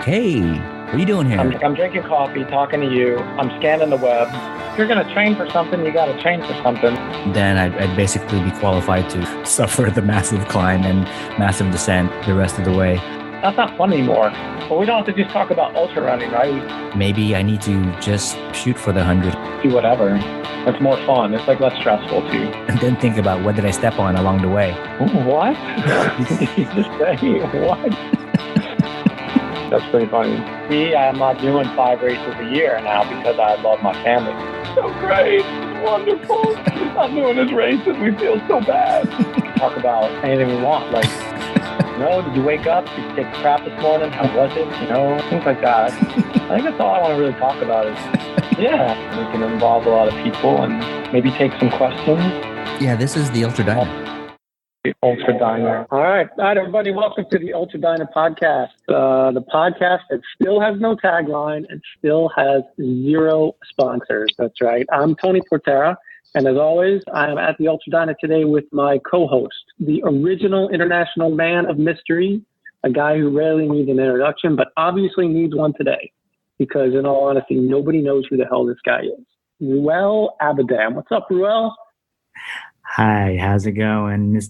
Hey, what are you doing here? I'm drinking coffee, talking to you. I'm scanning the web. If you're going to train for something, you got to train for something. Then I'd basically be qualified to suffer the massive climb and massive descent the rest of the way. That's not fun anymore. But we don't have to just talk about ultra running, right? Maybe I need to just shoot for the 100. Do whatever. It's more fun. It's like less stressful too. And then think about what did I step on along the way. What? Did you just say what? That's pretty funny. See, I'm not doing 5 races a year now because I love my family. So great. It's wonderful. We're not doing this races. We feel so bad. Talk about anything we want. Like, did you wake up? Did you take a crap this morning? How was it? Things like that. I think that's all I want to really talk about is, we can involve a lot of people and maybe take some questions. Yeah, this is the Ultra Diner. The Ultra Diner. All right, everybody. Welcome to the Ultra Diner podcast. The podcast that still has no tagline and still has 0 sponsors. That's right. I'm Tony Portera. And as always, I am at the Ultra Diner today with my co-host, the original international man of mystery, a guy who rarely needs an introduction, but obviously needs one today. Because in all honesty, nobody knows who the hell this guy is. Ruel Abadam. What's up, Ruel? Hi, how's it going?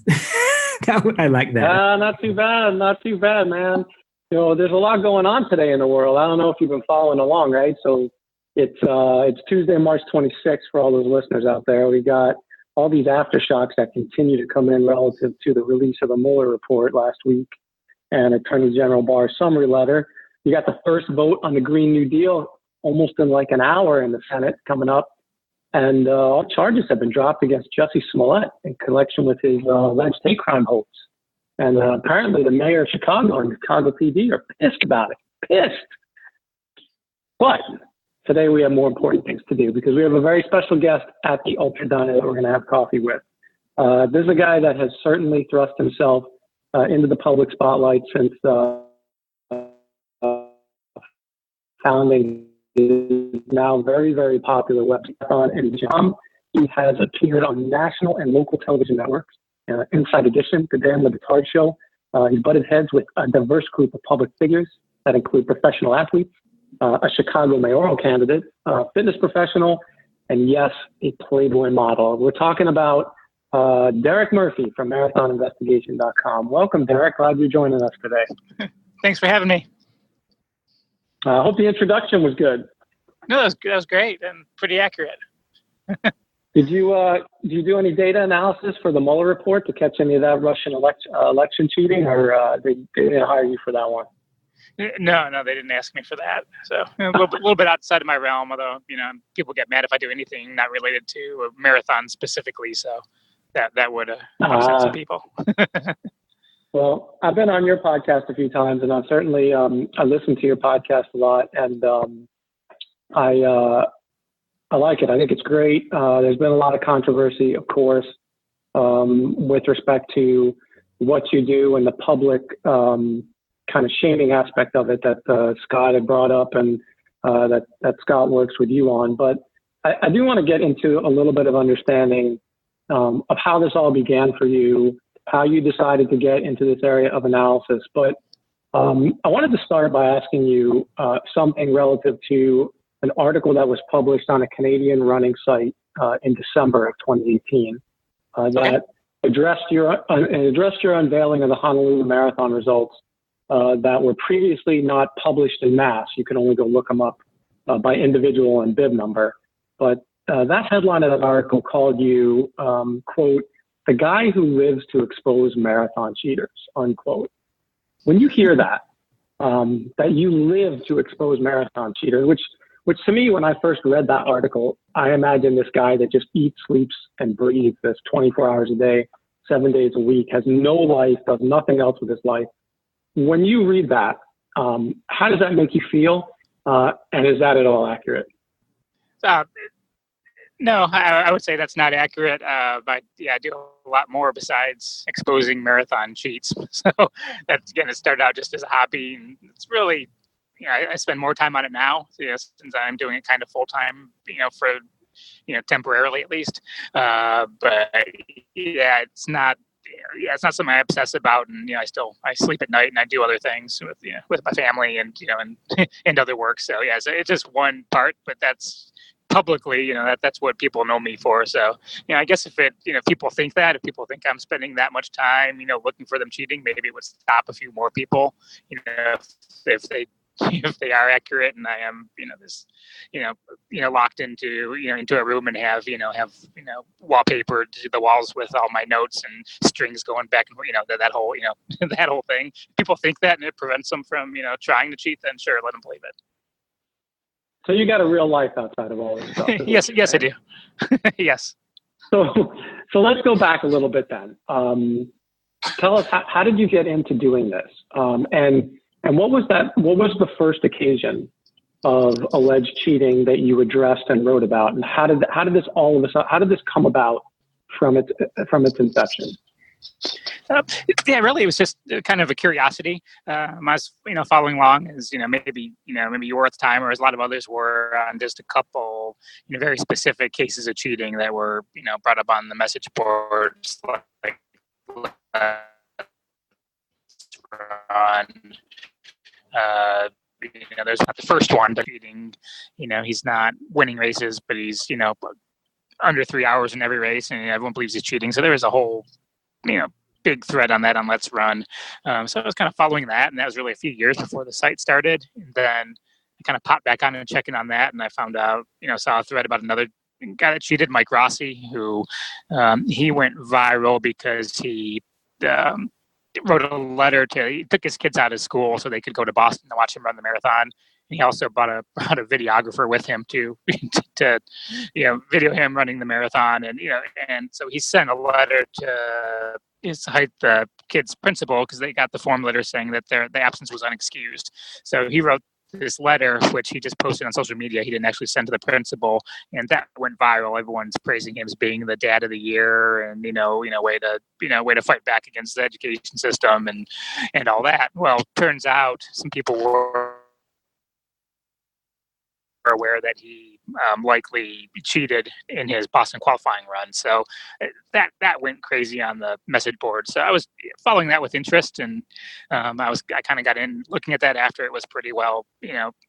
I like that. Not too bad, man. There's a lot going on today in the world. I don't know if you've been following along, right? So it's Tuesday, March 26th for all those listeners out there. We got all these aftershocks that continue to come in relative to the release of the Mueller report last week and Attorney General Barr's summary letter. You got the first vote on the Green New Deal almost in like an hour in the Senate coming up. And all charges have been dropped against Jussie Smollett in connection with his alleged hate crime hoax. And apparently the mayor of Chicago and Chicago PD are pissed about it. Pissed. But today we have more important things to do because we have a very special guest at the Ultra Diner that we're going to have coffee with. This is a guy that has certainly thrust himself into the public spotlight since founding his now very, very popular website and Jam. He has appeared on national and local television networks, Inside Edition, The Dan Le Batard Show. He's butted heads with a diverse group of public figures that include professional athletes, a Chicago mayoral candidate, a fitness professional, and yes, a Playboy model. We're talking about Derek Murphy from MarathonInvestigation.com. Welcome, Derek. Glad you're joining us today. Thanks for having me. I hope the introduction was good. No, that was great and pretty accurate. Did you do any data analysis for the Mueller report to catch any of that Russian election cheating, or they didn't hire you for that one? No, they didn't ask me for that. So a little bit outside of my realm, although, people get mad if I do anything not related to a marathon specifically. So that would upset some people. Well, I've been on your podcast a few times, and I've certainly I listen to your podcast a lot, and I like it. I think it's great. There's been a lot of controversy, of course, with respect to what you do and the public kind of shaming aspect of it that Scott had brought up and that Scott works with you on. But I do want to get into a little bit of understanding of how this all began for you, how you decided to get into this area of analysis. But I wanted to start by asking you something relative to an article that was published on a Canadian running site in December of 2018 that addressed your unveiling of the Honolulu Marathon results that were previously not published in mass. You can only go look them up by individual and bib number. But that headline of that article called you, quote, the guy who lives to expose marathon cheaters, unquote. When you hear that, that you live to expose marathon cheaters, which to me, when I first read that article, I imagined this guy that just eats, sleeps, and breathes this 24 hours a day, 7 days a week, has no life, does nothing else with his life. When you read that, how does that make you feel? And is that at all accurate? No, I would say that's not accurate. But yeah, I do a lot more besides exposing marathon cheats. So that's again, it started out just as a hobby, and it's really, I spend more time on it now, since I'm doing it kind of full time, for, temporarily at least. But yeah, it's not yeah, it's not something I obsess about, and I sleep at night and I do other things with my family and and other work. So yeah, so it's just one part, but that's publicly, that's what people know me for. So I guess if people think that, if people think I'm spending that much time looking for them cheating, maybe it would stop a few more people. If they are accurate, and I am locked into into a room and have wallpapered the walls with all my notes and strings going back and that whole that whole thing. People think that and it prevents them from trying to cheat, then sure, let them believe it. So you got a real life outside of all this stuff. Yes, I do. Yes. So let's go back a little bit then. Tell us, how did you get into doing this? And what was the first occasion of alleged cheating that you addressed and wrote about? And how did this come about from its inception? Really, it was just kind of a curiosity. I was, following along as, maybe you were at the time, or as a lot of others were, on just a couple, very specific cases of cheating that were, brought up on the message boards, like there's not the first one, but cheating, he's not winning races, but he's, under 3 hours in every race, and everyone believes he's cheating. So there was a whole, big thread on that on Let's Run. So I was kind of following that, and that was really a few years before the site started. And then I kind of popped back on and checking on that, and I found out, saw a thread about another guy that cheated, Mike Rossi, who he went viral because he wrote a letter he took his kids out of school so they could go to Boston to watch him run the marathon. And he also brought a videographer with him to video him running the marathon. And so he sent a letter to the kid's principal, because they got the form letter saying that the absence was unexcused. So he wrote this letter, which he just posted on social media. He didn't actually send to the principal, and that went viral. Everyone's praising him as being the dad of the year, and way to fight back against the education system and all that. Well, turns out some people were aware that he likely cheated in his Boston qualifying run. So that went crazy on the message board. So I was following that with interest, and I kind of got in looking at that after it was pretty well,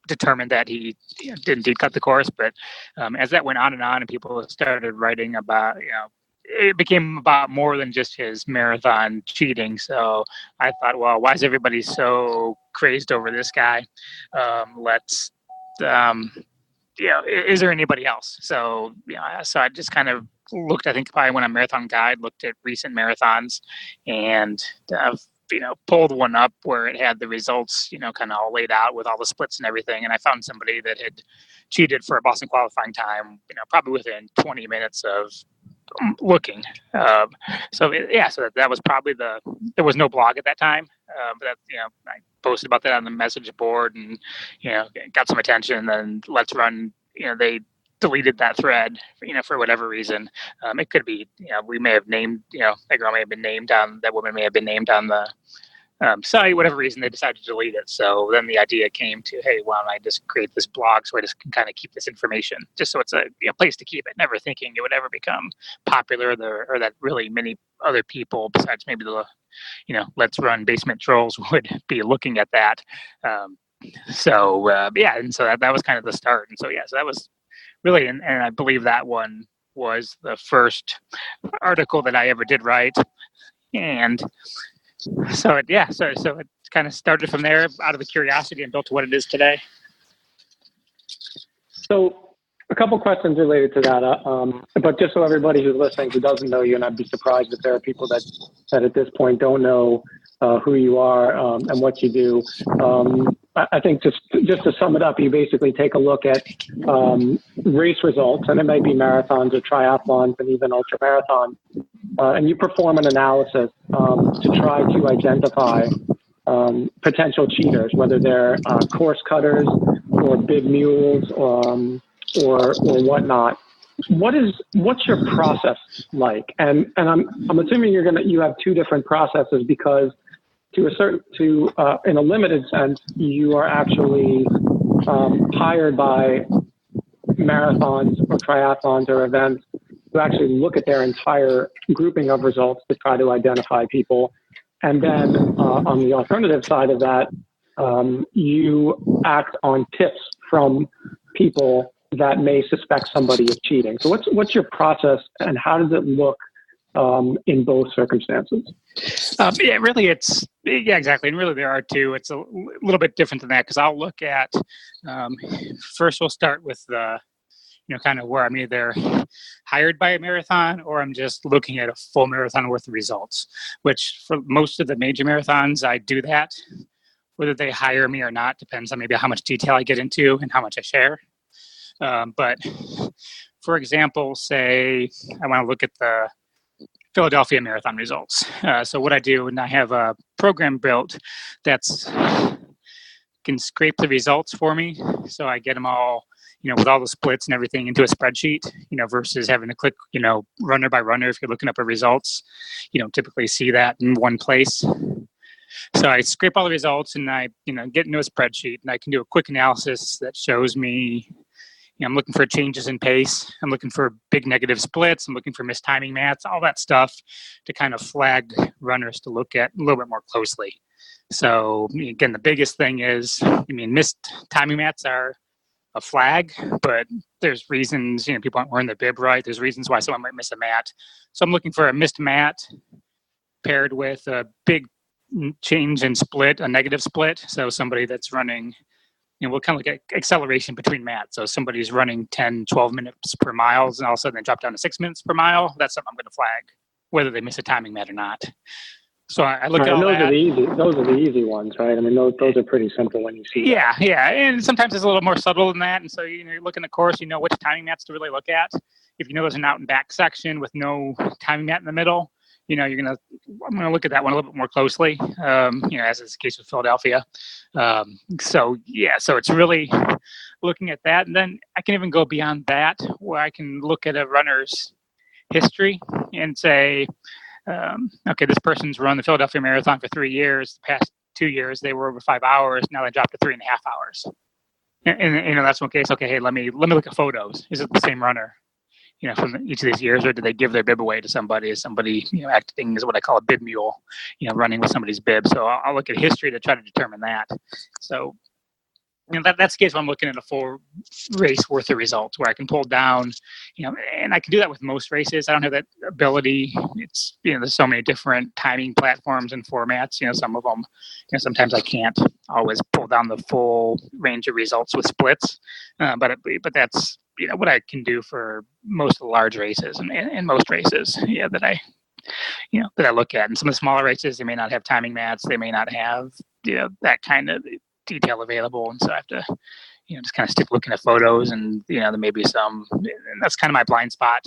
determined that he did indeed cut the course. But as that went on, and people started writing about, it became about more than just his marathon cheating. So I thought, well, why is everybody so crazed over this guy? Is there anybody else? So, so I just kind of looked, I think probably went on Marathon Guide, looked at recent marathons, and, pulled one up where it had the results, kind of all laid out with all the splits and everything. And I found somebody that had cheated for a Boston qualifying time, probably within 20 minutes of looking. So that was probably there was no blog at that time, but that, I posted about that on the message board, and got some attention. And then Let's Run, they deleted that thread, for whatever reason. It could be, we may have named, that girl may have been named on, that woman may have been named on the site, whatever reason they decided to delete it. So then the idea came to, hey, why don't I just create this blog so I just can kind of keep this information, just so it's a place to keep it, never thinking it would ever become popular, or that really many other people besides maybe the Let's Run basement trolls would be looking at that. And so that was kind of the start. And so so that was really, and I believe that one was the first article that I ever did write. And so it kind of started from there out of a curiosity and built to what it is today. So a couple questions related to that, but just so everybody who's listening who doesn't know you, and I'd be surprised if there are people that at this point don't know who you are and what you do. I think just to sum it up, you basically take a look at race results, and it might be marathons or triathlons and even ultra marathons, and you perform an analysis to try to identify potential cheaters, whether they're course cutters or big mules or whatnot. What's your process like? And I'm assuming you have two different processes, because in a limited sense, you are actually hired by marathons or triathlons or events you actually look at their entire grouping of results to try to identify people. And then on the alternative side of that, you act on tips from people that may suspect somebody of cheating. So what's your process, and how does it look in both circumstances? Really, exactly. And really, there are two. It's a little bit different than that, because I'll look at, first we'll start with the, kind of where I'm either hired by a marathon or I'm just looking at a full marathon worth of results, which for most of the major marathons, I do that. Whether they hire me or not depends on maybe how much detail I get into and how much I share. But for example, say I want to look at the Philadelphia marathon results. So what I do, and I have a program built that's can scrape the results for me. So I get them all, with all the splits and everything into a spreadsheet, versus having to click, runner by runner. If you're looking up at results, you don't typically see that in one place. So I scrape all the results and I, get into a spreadsheet, and I can do a quick analysis that shows me, I'm looking for changes in pace. I'm looking for big negative splits. I'm looking for missed timing mats, all that stuff to kind of flag runners to look at a little bit more closely. So again, the biggest thing is, missed timing mats are a flag, but there's reasons, people aren't wearing the bib right. There's reasons why someone might miss a mat. So I'm looking for a missed mat paired with a big change in split, a negative split. So somebody that's running, we'll kind of look at acceleration between mats. So somebody's running 10, 12 minutes per mile, and all of a sudden they drop down to 6 minutes per mile. That's something I'm going to flag, whether they miss a timing mat or not. So I look at all those that. Those are the easy ones, right? Those are pretty simple when you see Yeah, that. Yeah. And sometimes it's a little more subtle than that. And so, you look in the course, which timing mats to really look at. If there's an out and back section with no timing mat in the middle, I'm going to look at that one a little bit more closely, as is the case with Philadelphia. So it's really looking at that. And then I can even go beyond that, where I can look at a runner's history and say, okay, this person's run the Philadelphia Marathon for 3 years. The past 2 years, they were over 5 hours. Now they dropped to 3.5 hours. And that's one case. Okay, hey, let me look at photos. Is it the same runner? From each of these years, or did they give their bib away to somebody? Is somebody, acting as what I call a bib mule, running with somebody's bib? So I'll look at history to try to determine that. So, that's the case when I'm looking at a full race worth of results, where I can pull down, and I can do that with most races. I don't have that ability. It's, there's so many different timing platforms and formats. Some of them, sometimes I can't always pull down the full range of results with splits. But that's, what I can do for most of the large races and most races, that I look at. And some of the smaller races, they may not have timing mats. They may not have, that kind of detail available. And so I have to, just kind of stick looking at photos, and, there may be some, and that's kind of my blind spot,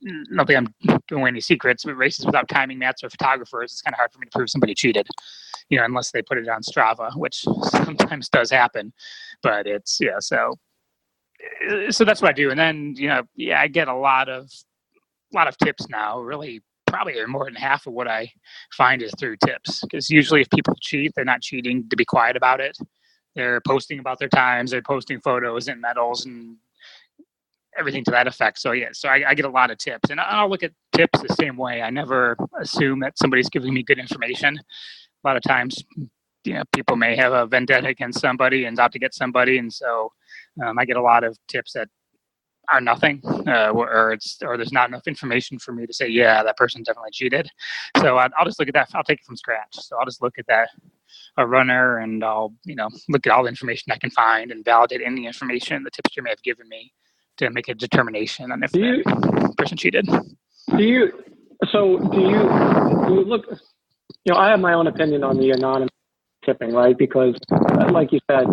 not that I'm doing any secrets, but races without timing mats or photographers, it's kind of hard for me to prove somebody cheated, unless they put it on Strava, which sometimes does happen. But it's, so that's what I do. And then, I get a lot of tips now. Really, probably more than half of what I find is through tips. Because usually if people cheat, they're not cheating to be quiet about it. They're posting about their times. They're posting photos and medals and everything to that effect. So I get a lot of tips, and I'll look at tips the same way. I never assume that somebody's giving me good information. A lot of times, people may have a vendetta against somebody and out to get somebody, and so I get a lot of tips that are nothing, or there's not enough information for me to say, yeah, that person definitely cheated. So I'll just look at that. I'll take it from scratch. So I'll just look at a runner, and I'll look at all the information I can find and validate any information the tipster may have given me to make a determination on if that person cheated. Do you look? I have my own opinion on the anonymous tipping, right? Because, like you said,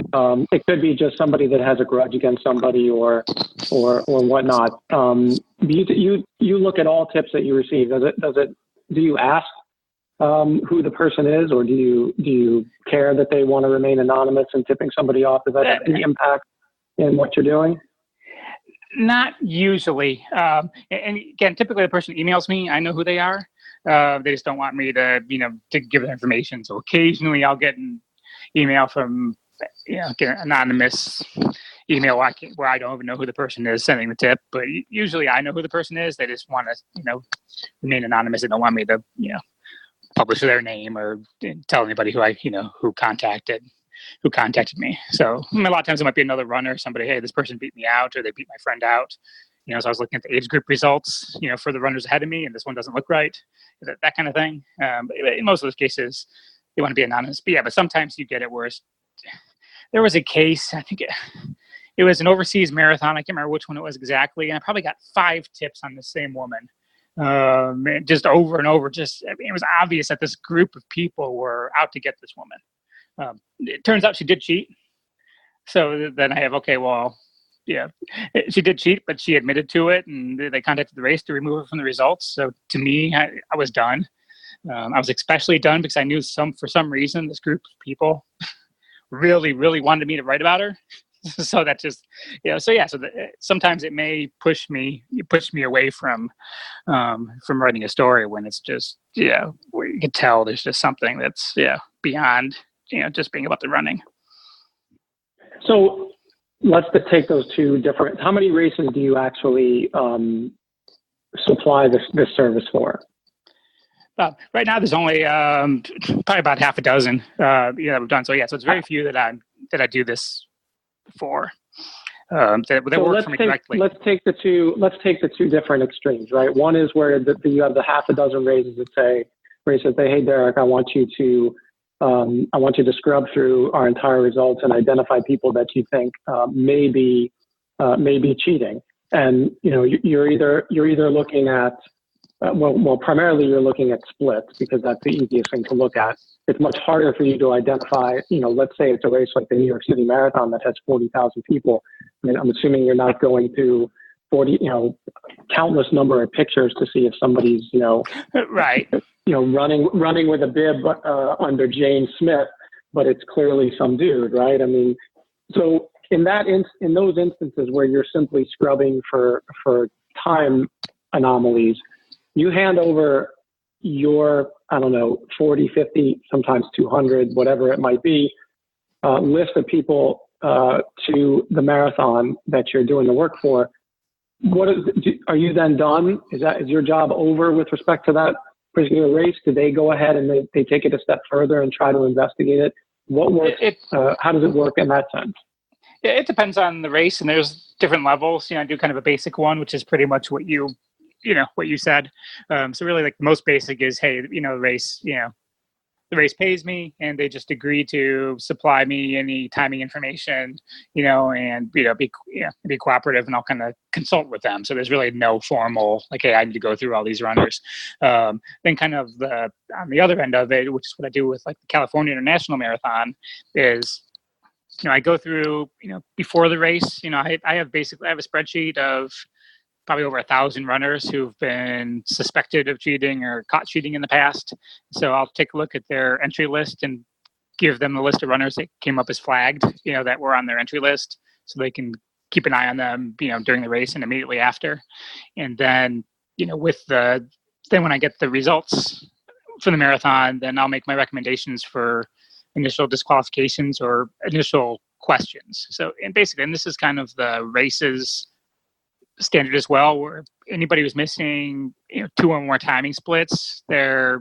it could be just somebody that has a grudge against somebody or whatnot. You look at all tips that you receive. Do you ask who the person is, or do you care that they want to remain anonymous and tipping somebody off? Does that have any impact in what you're doing? Not usually. And again, typically the person emails me. I know who they are. They just don't want me to give their information. So occasionally I'll get an email from, get an anonymous email where I don't even know who the person is sending the tip, but usually I know who the person is. They just want to, remain anonymous. They don't want me to, publish their name or tell anybody who contacted me. So a lot of times it might be another runner, somebody, hey, this person beat me out, or they beat my friend out. So I was looking at the age group results, for the runners ahead of me, and this one doesn't look right, that kind of thing. But in most of those cases, they want to be anonymous. But sometimes you get it worse. There was a case, I think it was an overseas marathon. I can't remember which one it was exactly. And I probably got 5 tips on the same woman. Just over and over. It was obvious that this group of people were out to get this woman. It turns out she did cheat. So then I have, she did cheat, but she admitted to it, and they contacted the race to remove her from the results. So to me, I was done. I was especially done because I knew for some reason, this group of people really, really wanted me to write about her. So that just, sometimes it may push me away from writing a story when it's just, where you can tell there's just something that's, beyond, just being about the running. So let's take those two different, how many races do you actually supply this service for? Right now there's only probably about half a dozen that we've done. So it's very few that I do this for. That work for me directly. Let's take the two different extremes, right? One is where you have the half a dozen races that say, hey Derek, I want you to scrub through our entire results and identify people that you think may be cheating. And you're either looking at primarily you're looking at splits because that's the easiest thing to look at. It's much harder for you to identify, let's say it's a race like the New York City Marathon that has 40,000 people. I mean, I'm assuming you're not going to countless number of pictures to see if somebody's, right. Running with a bib under Jane Smith, but it's clearly some dude, right? I mean, so in those instances where you're simply scrubbing for time anomalies, you hand over your, 40, 50, sometimes 200, whatever it might be, list of people to the marathon that you're doing the work for. Are you then done? Is your job over with respect to that particular race? Do they go ahead and they take it a step further and try to investigate it? What works? How does it work in that sense? Yeah, it depends on the race, and there's different levels. I do kind of a basic one, which is pretty much what you said. So really, like, most basic is, hey, the race pays me, and they just agree to supply me any timing information, and be cooperative, and I'll kind of consult with them. So there's really no formal, like, hey, I need to go through all these runners. Then kind of on the other end of it, which is what I do with like the California International Marathon, is I go through before the race. I have a spreadsheet of probably over 1,000 runners who've been suspected of cheating or caught cheating in the past. So I'll take a look at their entry list and give them the list of runners that came up as flagged, that were on their entry list, so they can keep an eye on them, during the race and immediately after. And then, then when I get the results for the marathon, then I'll make my recommendations for initial disqualifications or initial questions. So, and this is kind of the race's standard as well, where anybody who's missing 2 or more timing splits, they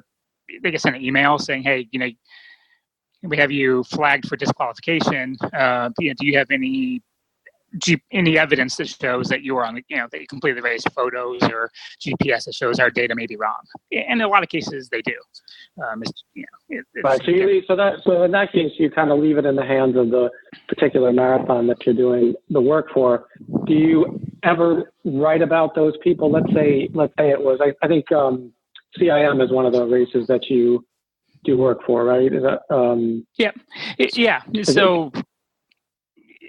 get sent an email saying, hey, we have you flagged for disqualification. Do you have any evidence that shows that you were on that you completed the race, photos or GPS that shows our data may be wrong? And in a lot of cases they do. Right. So in that case, you kind of leave it in the hands of the particular marathon that you're doing the work for. Do you ever write about those people? Let's say it was, I think CIM is one of the races that you do work for, right? Is that, yeah. So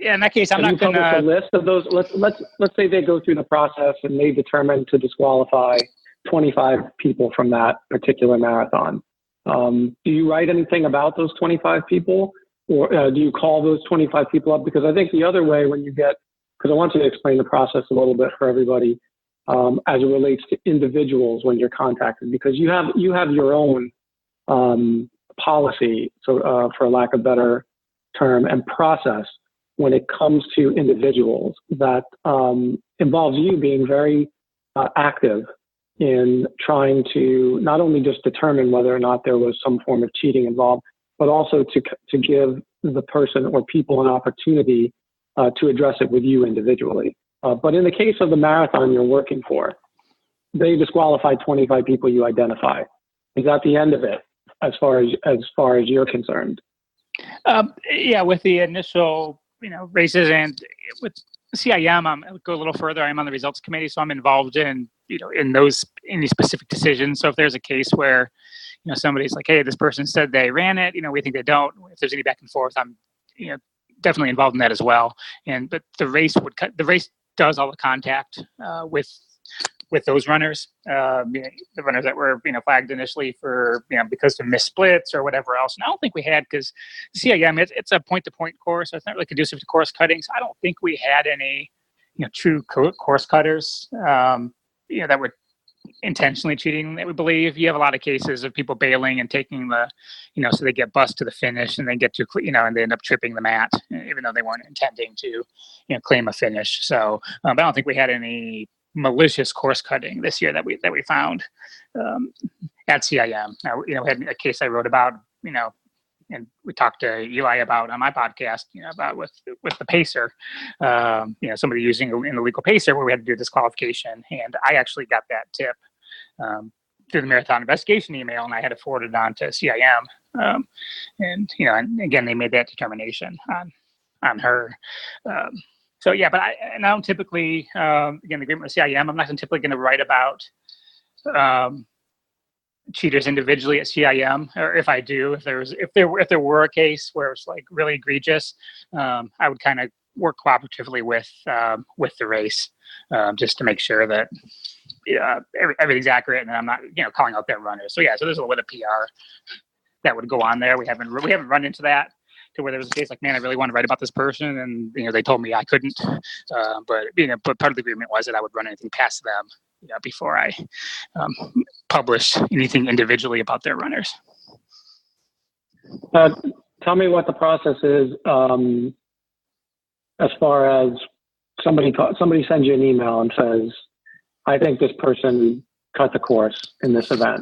in that case, I'm not going to a list of those. Let's say they go through the process and they determine to disqualify 25 people from that particular marathon. Do you write anything about those 25 people, or do you call those 25 people up? Because I think the other way, because I want you to explain the process a little bit for everybody as it relates to individuals when you're contacted, because you have your own policy, so for lack of a better term, and process when it comes to individuals that involves you being very active in trying to not only just determine whether or not there was some form of cheating involved, but also to give the person or people an opportunity to address it with you individually. But in the case of the marathon you're working for, they disqualified 25 people you identify. Is that the end of it as far as you're concerned? Yeah, with the initial, races, and with CIM, I would go a little further. I'm on the results committee, so I'm involved in, in any specific decisions. So if there's a case where, somebody's like, hey, this person said they ran it, we think they don't. If there's any back and forth, I'm, definitely involved in that as well. But the race does all the contact with those runners, the runners that were, flagged initially for, because of missed splits or whatever else. And I don't think we had, because CIM, it's a point-to-point course, so it's not really conducive to course cutting. So I don't think we had any, true course cutters, that were intentionally cheating. That we believe you have a lot of cases of people bailing and taking the, so they get bussed to the finish and they get to, and they end up tripping the mat, even though they weren't intending to, claim a finish. So, but I don't think we had any malicious course cutting this year that we found at CIM. Now, we had a case I wrote about, and we talked to Eli about on my podcast, about with the pacer, somebody using an illegal pacer where we had to do disqualification. And I actually got that tip through the marathon investigation email, and I had to forward it on to CIM. And again, they made that determination on her. So yeah, but I don't typically, again, the agreement with CIM, I'm not typically going to write about cheaters individually at CIM, or if I do, if there were a case where it's like really egregious, I would kind of work cooperatively with the race, just to make sure that everything's accurate and I'm not calling out their runners. So yeah, so there's a little bit of PR that would go on there. We haven't run into that, to where there was a case like, man, I really want to write about this person, and they told me I couldn't. But part of the agreement was that I would run anything past them, before I publish anything individually about their runners. Tell me what the process is as far as somebody sends you an email and says, I think this person cut the course in this event.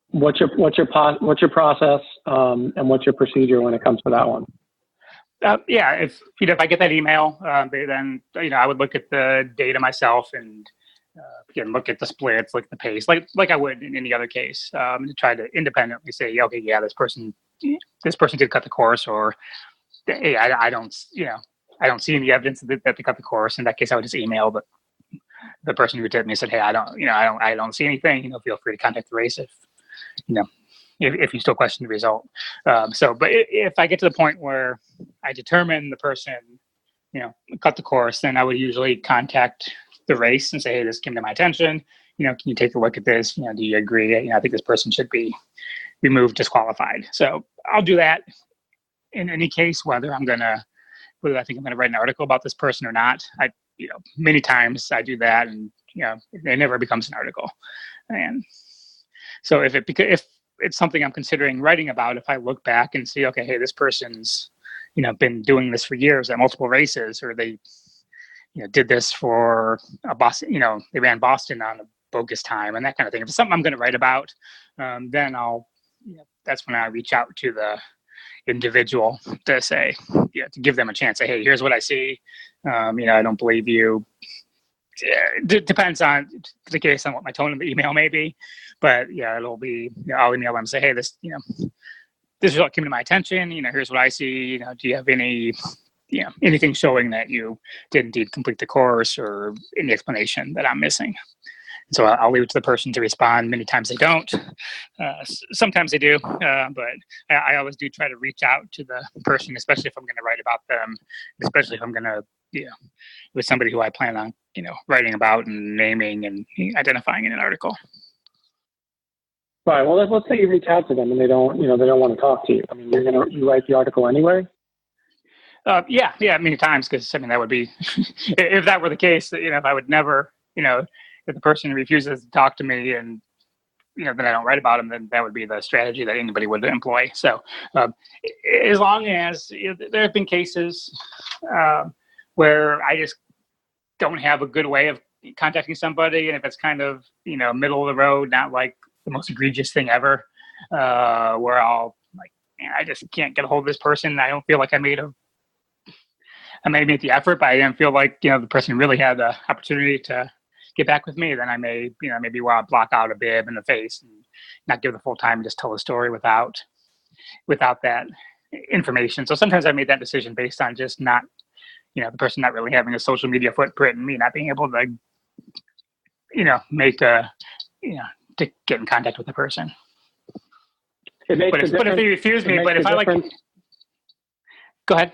What's your process and what's your procedure when it comes to that one? Yeah, if I get that email, then I would look at the data myself and again look at the splits, look at the pace, like I would in any other case, to try to independently say, okay, yeah, this person did cut the course, or hey, I don't see any evidence that they cut the course. In that case, I would just email the person who did me and said, hey, I don't see anything. Feel free to contact the race if you still question the result. But if I get to the point where I determine the person, cut the course, then I would usually contact the race and say, hey, this came to my attention. Can you take a look at this? Do you agree? I think this person should be removed, disqualified. So I'll do that in any case, whether I think I'm going to write an article about this person or not. Many times I do that, and it never becomes an article. And so if it's something I'm considering writing about, if I look back and see, okay, hey, this person's, been doing this for years at multiple races, or they, did this for a Boston, they ran Boston on a bogus time and that kind of thing. If it's something I'm going to write about, then that's when I reach out to the individual to say, to give them a chance. Say, hey, here's what I see. I don't believe you. Depends on the case on what my tone of the email may be, but yeah, it'll be, I'll email them and say, hey, this result came to my attention. Here's what I see. Do you have any, anything showing that you did indeed complete the course, or any explanation that I'm missing? So I'll leave it to the person to respond. Many times they don't. Sometimes they do, but I always do try to reach out to the person, especially if I'm going to write about them, especially if I'm going to, with somebody who I plan on, writing about and naming and identifying in an article. Right. Well, let's say you reach out to them and they don't want to talk to you. I mean, you write the article anyway? Yeah, many times, because that would be, if that were the case, if I would never, if the person refuses to talk to me and that I don't write about them, then that would be the strategy that anybody would employ. So as long as there have been cases where I just don't have a good way of contacting somebody, and if it's kind of middle of the road, not like the most egregious thing ever, where I'll like, man, I just can't get a hold of this person. I don't feel like I made the effort, but I didn't feel like the person really had the opportunity to get back with me. Then I may maybe want to block out a bib in the face and not give the full time and just tell the story without that information. So sometimes I made that decision based on just not the person not really having a social media footprint and me not being able to to get in contact with the person. But if they refuse me, but if I go ahead.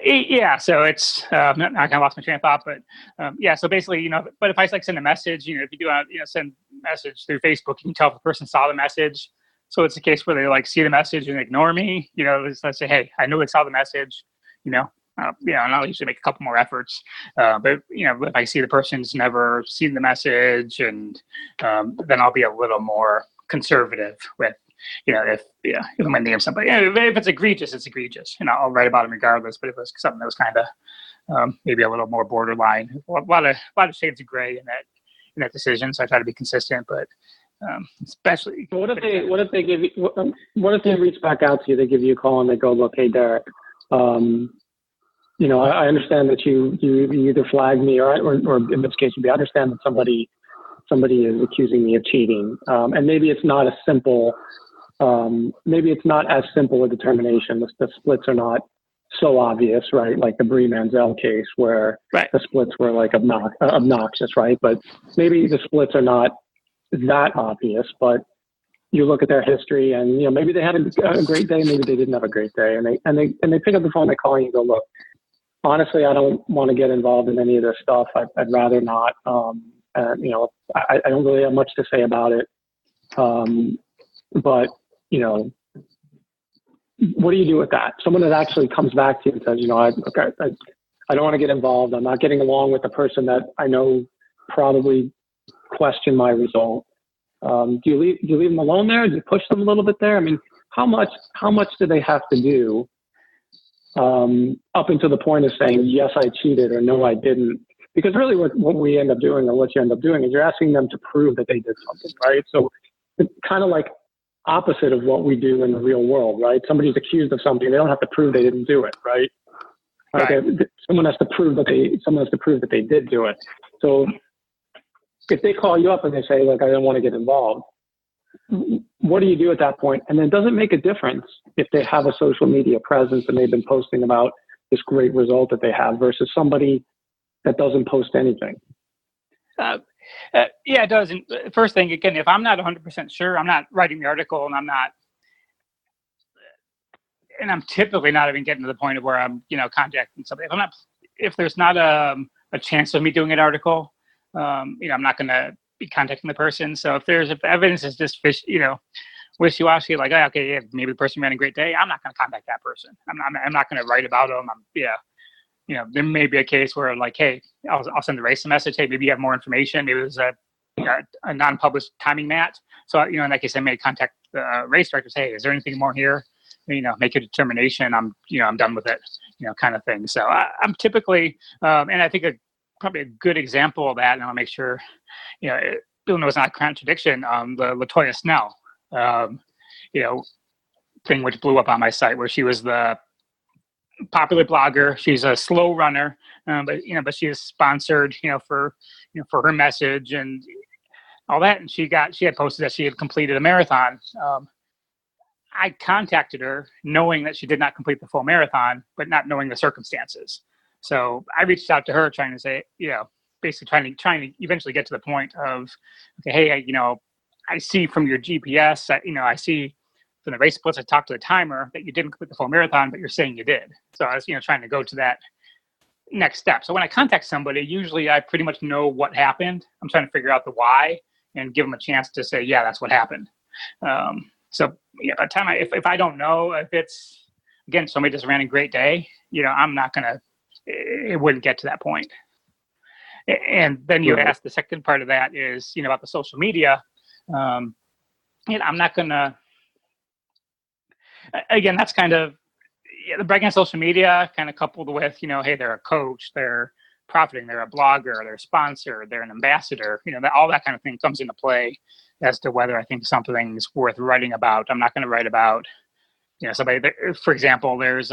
Yeah, so it's I kind of lost my train of thought, but so basically, but if I send a message, if you do send a message through Facebook, you can tell if the person saw the message. So it's a case where they see the message and ignore me. Let's say, hey, I know they saw the message, and I'll usually make a couple more efforts. But if I see the person's never seen the message, and then I'll be a little more conservative with. If I name somebody, if it's egregious, it's egregious. I'll write about them regardless. But if it's something that was kind of maybe a little more borderline, a lot of shades of gray in that decision. So I try to be consistent, but especially. What if they give you? What if they reach back out to you? They give you a call and they go, "Look, hey, Derek, I understand that you either flagged me or in this case, I understand that somebody is accusing me of cheating, and maybe it's not as simple." Maybe it's not as simple a determination. The splits are not so obvious, right? Like the Brie Manziel case where the splits were like obnoxious, right? But maybe the splits are not that obvious, but you look at their history and, maybe they had a great day, maybe they didn't have a great day. And they pick up the phone, they call you and go, look, honestly, I don't want to get involved in any of this stuff. I'd rather not. I don't really have much to say about it. But what do you do with that? Someone that actually comes back to you and says, I don't want to get involved. I'm not getting along with the person that I know probably questioned my result. Do you leave them alone there? Do you push them a little bit there? I mean, how much do they have to do up until the point of saying, yes, I cheated, or no, I didn't? Because really what we end up doing, or what you end up doing, is you're asking them to prove that they did something, right? So it's kind of like opposite of what we do in the real world, right? Somebody's accused of something, they don't have to prove they didn't do it, right? Someone has to prove that they did do it. So if they call you up and they say, look, I don't want to get involved, what do you do at that point? And then does it make a difference if they have a social media presence and they've been posting about this great result that they have versus somebody that doesn't post anything? Yeah, it does. And first thing, again, if I'm not 100% sure, I'm not writing the article, and I'm typically not even getting to the point of where I'm, contacting somebody. If there's not a chance of me doing an article, I'm not going to be contacting the person. So if evidence is just wishy-washy, like, okay, yeah, maybe the person ran a great day, I'm not going to contact that person. I'm not going to write about them. There may be a case where, like, hey, I'll send the race a message. Hey, maybe you have more information. Maybe there's a non-published timing match. So, in that case, I may contact the race directors. Hey, is there anything more here? Make a determination. I'm done with it, kind of thing. So I'm typically, and I think probably a good example of that, and I'll make sure, people know it's not a contradiction. The LaToya Snell, thing which blew up on my site, where she was the popular blogger. She's a slow runner, but she is sponsored, for her message and all that. And she had posted that she had completed a marathon. I contacted her knowing that she did not complete the full marathon, but not knowing the circumstances. So I reached out to her trying to say, basically trying to eventually get to the point of, okay, hey, I see from your GPS, I see from the race splits, I talked to the timer that you didn't complete the full marathon, but you're saying you did. So I was, trying to go to that next step. So when I contact somebody, usually I pretty much know what happened. I'm trying to figure out the why and give them a chance to say, yeah, that's what happened. So by the time if I don't know, if it's, again, somebody just ran a great day, I'm not going to, it wouldn't get to that point. And then you asked the second part of that is, about the social media. I'm not gonna. Again, that's kind of the bragging on social media, kind of coupled with, hey, they're a coach, they're profiting, they're a blogger, they're a sponsor, they're an ambassador. All that kind of thing comes into play as to whether I think something's worth writing about. I'm not going to write about, somebody. For example, there's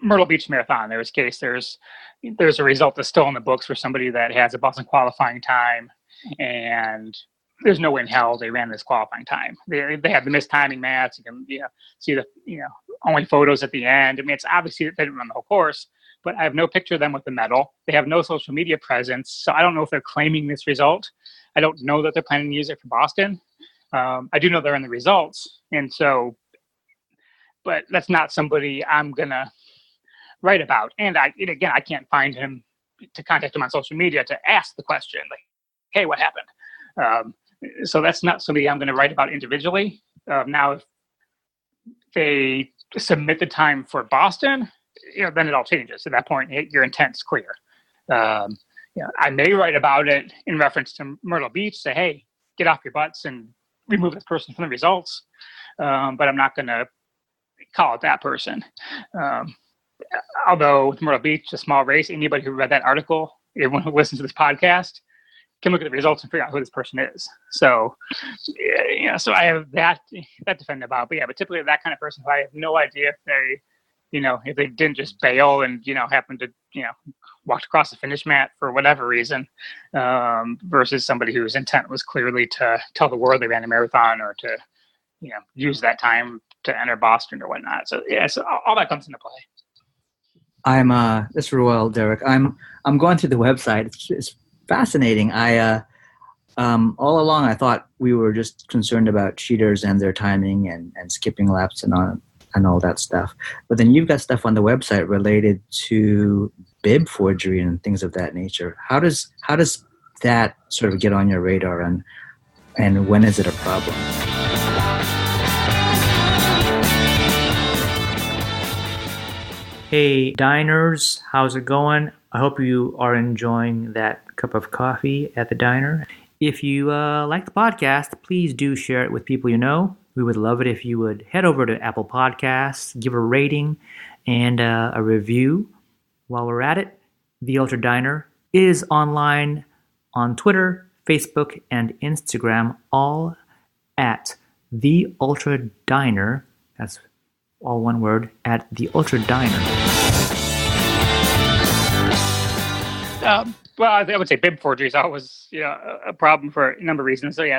Myrtle Beach Marathon. There's a result that's still in the books for somebody that has a Boston qualifying time, and there's no way in hell they ran this qualifying time. They have the missed timing mats. You can see the only photos at the end. I mean, it's obviously they didn't run the whole course, but I have no picture of them with the medal. They have no social media presence, so I don't know if they're claiming this result. I don't know that they're planning to use it for Boston. I do know they're in the results, and so, but that's not somebody I'm gonna write about. And I can't find him to contact him on social media to ask the question, like, hey, what happened? So that's not somebody I'm going to write about individually. Now, if they submit the time for Boston, then it all changes. At that point, your intent's clear. I may write about it in reference to Myrtle Beach, say, hey, get off your butts and remove this person from the results. But I'm not going to call it that person. Although with Myrtle Beach, a small race, anybody who read that article, everyone who listens to this podcast, can look at the results and figure out who this person is. So, so I have that defend about. But typically that kind of person who I have no idea if they, if they didn't just bail and, happened to, walked across the finish mat for whatever reason, versus somebody whose intent was clearly to tell the world they ran a marathon or to, use that time to enter Boston or whatnot. So, so all that comes into play. This is Royal, Derek. I'm going through the website. It's fascinating. All along I thought we were just concerned about cheaters and their timing and skipping laps and all that stuff. But then you've got stuff on the website related to bib forgery and things of that nature. How does that sort of get on your radar, and when is it a problem? Hey diners, how's it going? I hope you are enjoying that cup of coffee at the diner. If you like the podcast, please do share it with people you know. We would love it if you would head over to Apple Podcasts, give a rating and a review. While we're at it, The Ultra Diner is online on Twitter, Facebook, and Instagram, all at The Ultra Diner. That's all one word, at The Ultra Diner. Well, I would say bib forgery is always, a problem for a number of reasons. So I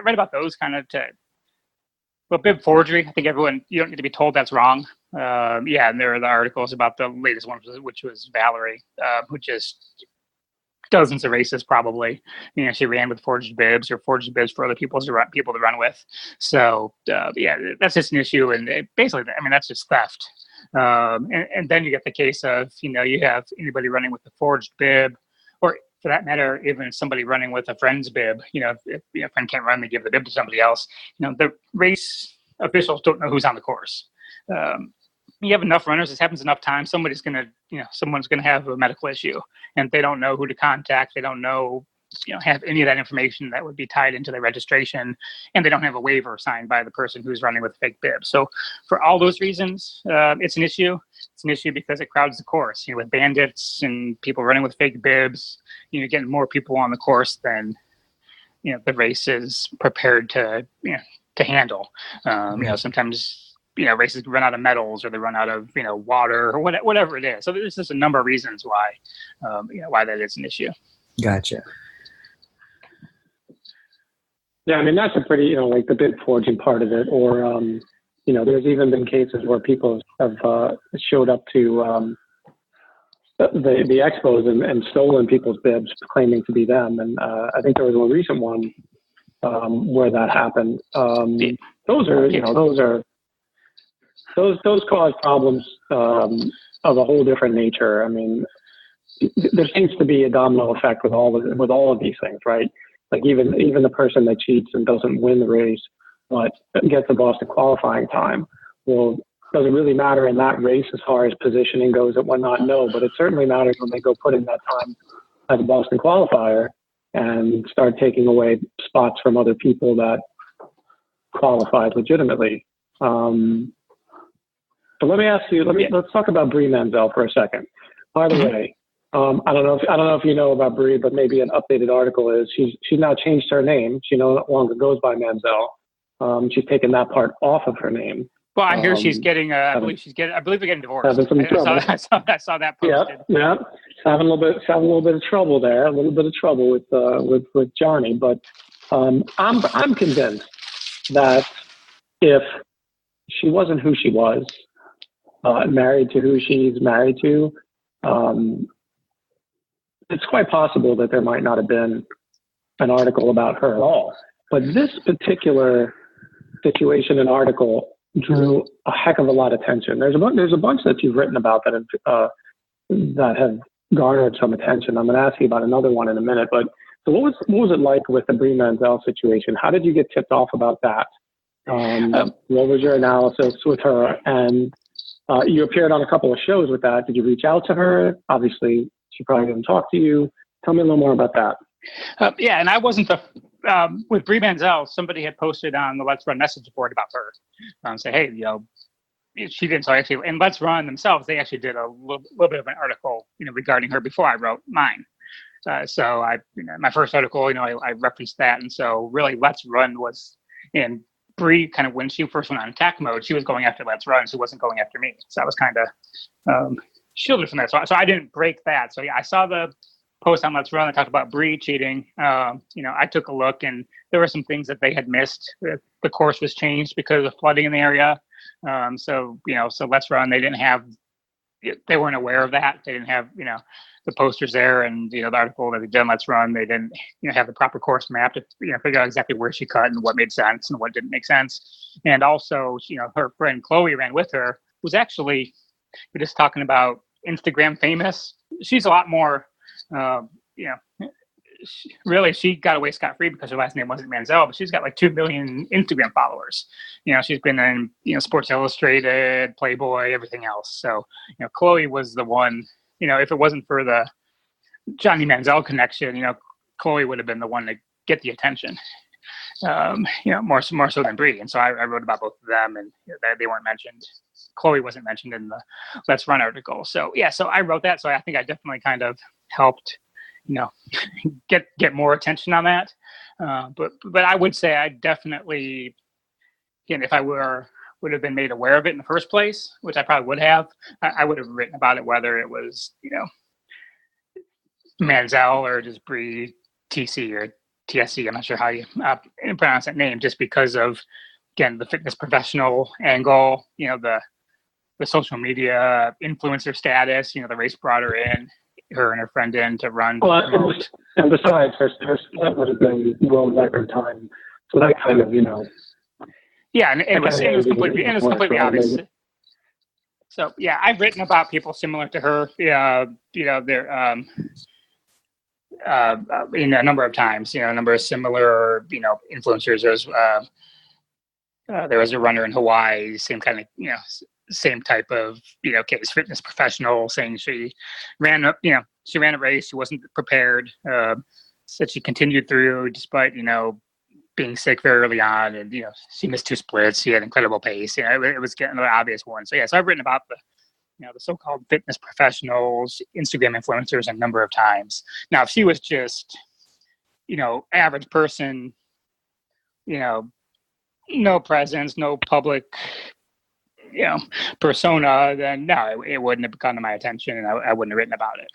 read about those kind of bib forgery. I think you don't need to be told that's wrong. And there are the articles about the latest one, which was Valerie, who just dozens of races probably. She ran with forged bibs or forged bibs for other people to run with. So that's just an issue, and basically, that's just theft. And then you get the case of you have anybody running with a forged bib, or for that matter, even somebody running with a friend's bib. If a friend can't run, they give the bib to somebody else. The race officials don't know who's on the course. You have enough runners, this happens enough times, someone's going to have a medical issue, and they don't know who to contact. They don't know, have any of that information that would be tied into their registration, and they don't have a waiver signed by the person who's running with a fake bib. So for all those reasons, it's an issue. It's an issue because it crowds the course, with bandits and people running with fake bibs, getting more people on the course than, the race is prepared to handle. Sometimes, races run out of medals, or they run out of, water, or whatever it is. So there's just a number of reasons why, why that is an issue. Gotcha. Yeah, that's a pretty, like the bib forging part of it, or, there's even been cases where people have showed up to the expos and stolen people's bibs, claiming to be them. And I think there was a recent one where that happened. Those cause problems of a whole different nature. There seems to be a domino effect with all of these things, right? Like even the person that cheats and doesn't win the race, but gets the Boston qualifying time. Well, does it really matter in that race as far as positioning goes and whatnot? No, but it certainly matters when they go put in that time as a Boston qualifier. and start taking away spots from other people that qualified legitimately. But let me ask you. Let's talk about Brie Manziel for a second. By the way, I don't know if you know about Brie, but maybe an updated article is she's now changed her name. She no longer goes by Manziel. She's taken that part off of her name. Well, I hear she's getting. I believe they're getting divorced. Having some trouble. I saw that posted. Yeah, having a little bit of trouble there. A little bit of trouble with Johnny. But I'm convinced that if she wasn't who she was, married to who she's married to, it's quite possible that there might not have been an article about her at all. But this particular situation and article drew a heck of a lot of attention. There's a bunch that you've written about that have garnered some attention. I'm going to ask you about another one in a minute. But so what was it like with the Brie Manziel situation? How did you get tipped off about that? What was your analysis with her? And you appeared on a couple of shows with that. Did you reach out to her? Obviously, she probably didn't talk to you. Tell me a little more about that. Yeah, and I wasn't with Brie Manziel. Somebody had posted on the Let's Run message board about her. Say, hey, she didn't. So actually, and Let's Run themselves, they actually did a little bit of an article, regarding her before I wrote mine. So my first article, I referenced that, and so really, Let's Run was in Brie kind of when she first went on attack mode. She was going after Let's Run. She wasn't going after me. So I was kind of shielded from that. So I didn't break that. So yeah, I saw the post on Let's Run. I talked about Brie cheating. I took a look, and there were some things that they had missed. The course was changed because of flooding in the area. So Let's Run, they weren't aware of that. They didn't have, the posters there, and, the article that they did on Let's Run, they didn't, have the proper course map to, figure out exactly where she cut and what made sense and what didn't make sense. And also, her friend Chloe ran with her, who's actually, we're just talking about Instagram famous. She's a lot more, she got away scot-free because her last name wasn't Manziel, but she's got like 2 million Instagram followers. She's been in, Sports Illustrated, Playboy, everything else. So, Chloe was the one, if it wasn't for the Johnny Manziel connection, Chloe would have been the one to get the attention, more so than Brie. And so I wrote about both of them, and they weren't mentioned. Chloe wasn't mentioned in the Let's Run article. So yeah, so I wrote that. So I think I definitely kind of helped, get more attention on that. But I would say I definitely, again, if I would have been made aware of it in the first place, which I probably would have, I would have written about it, whether it was, Manziel or just Brie TC or TSC. I'm not sure how you pronounce that name, just because of, again, the fitness professional angle, the social media influencer status, the race brought her and her friend in to run. Well, and besides, her split would have been world record time. So that kind of, Yeah, and it was completely obvious. So yeah, I've written about people similar to her. They're a number of times. A number of similar influencers. There was a runner in Hawaii, same kind of same type of case, fitness professional, saying she ran a race, she wasn't prepared. Said she continued through despite being sick very early on, and she missed 2 splits. She had incredible pace. It was getting an obvious one. So yeah, so I've written about the the so-called fitness professionals, Instagram influencers, a number of times. Now, if she was just average person, no presence, no public persona, then no, it wouldn't have come to my attention, and I wouldn't have written about it.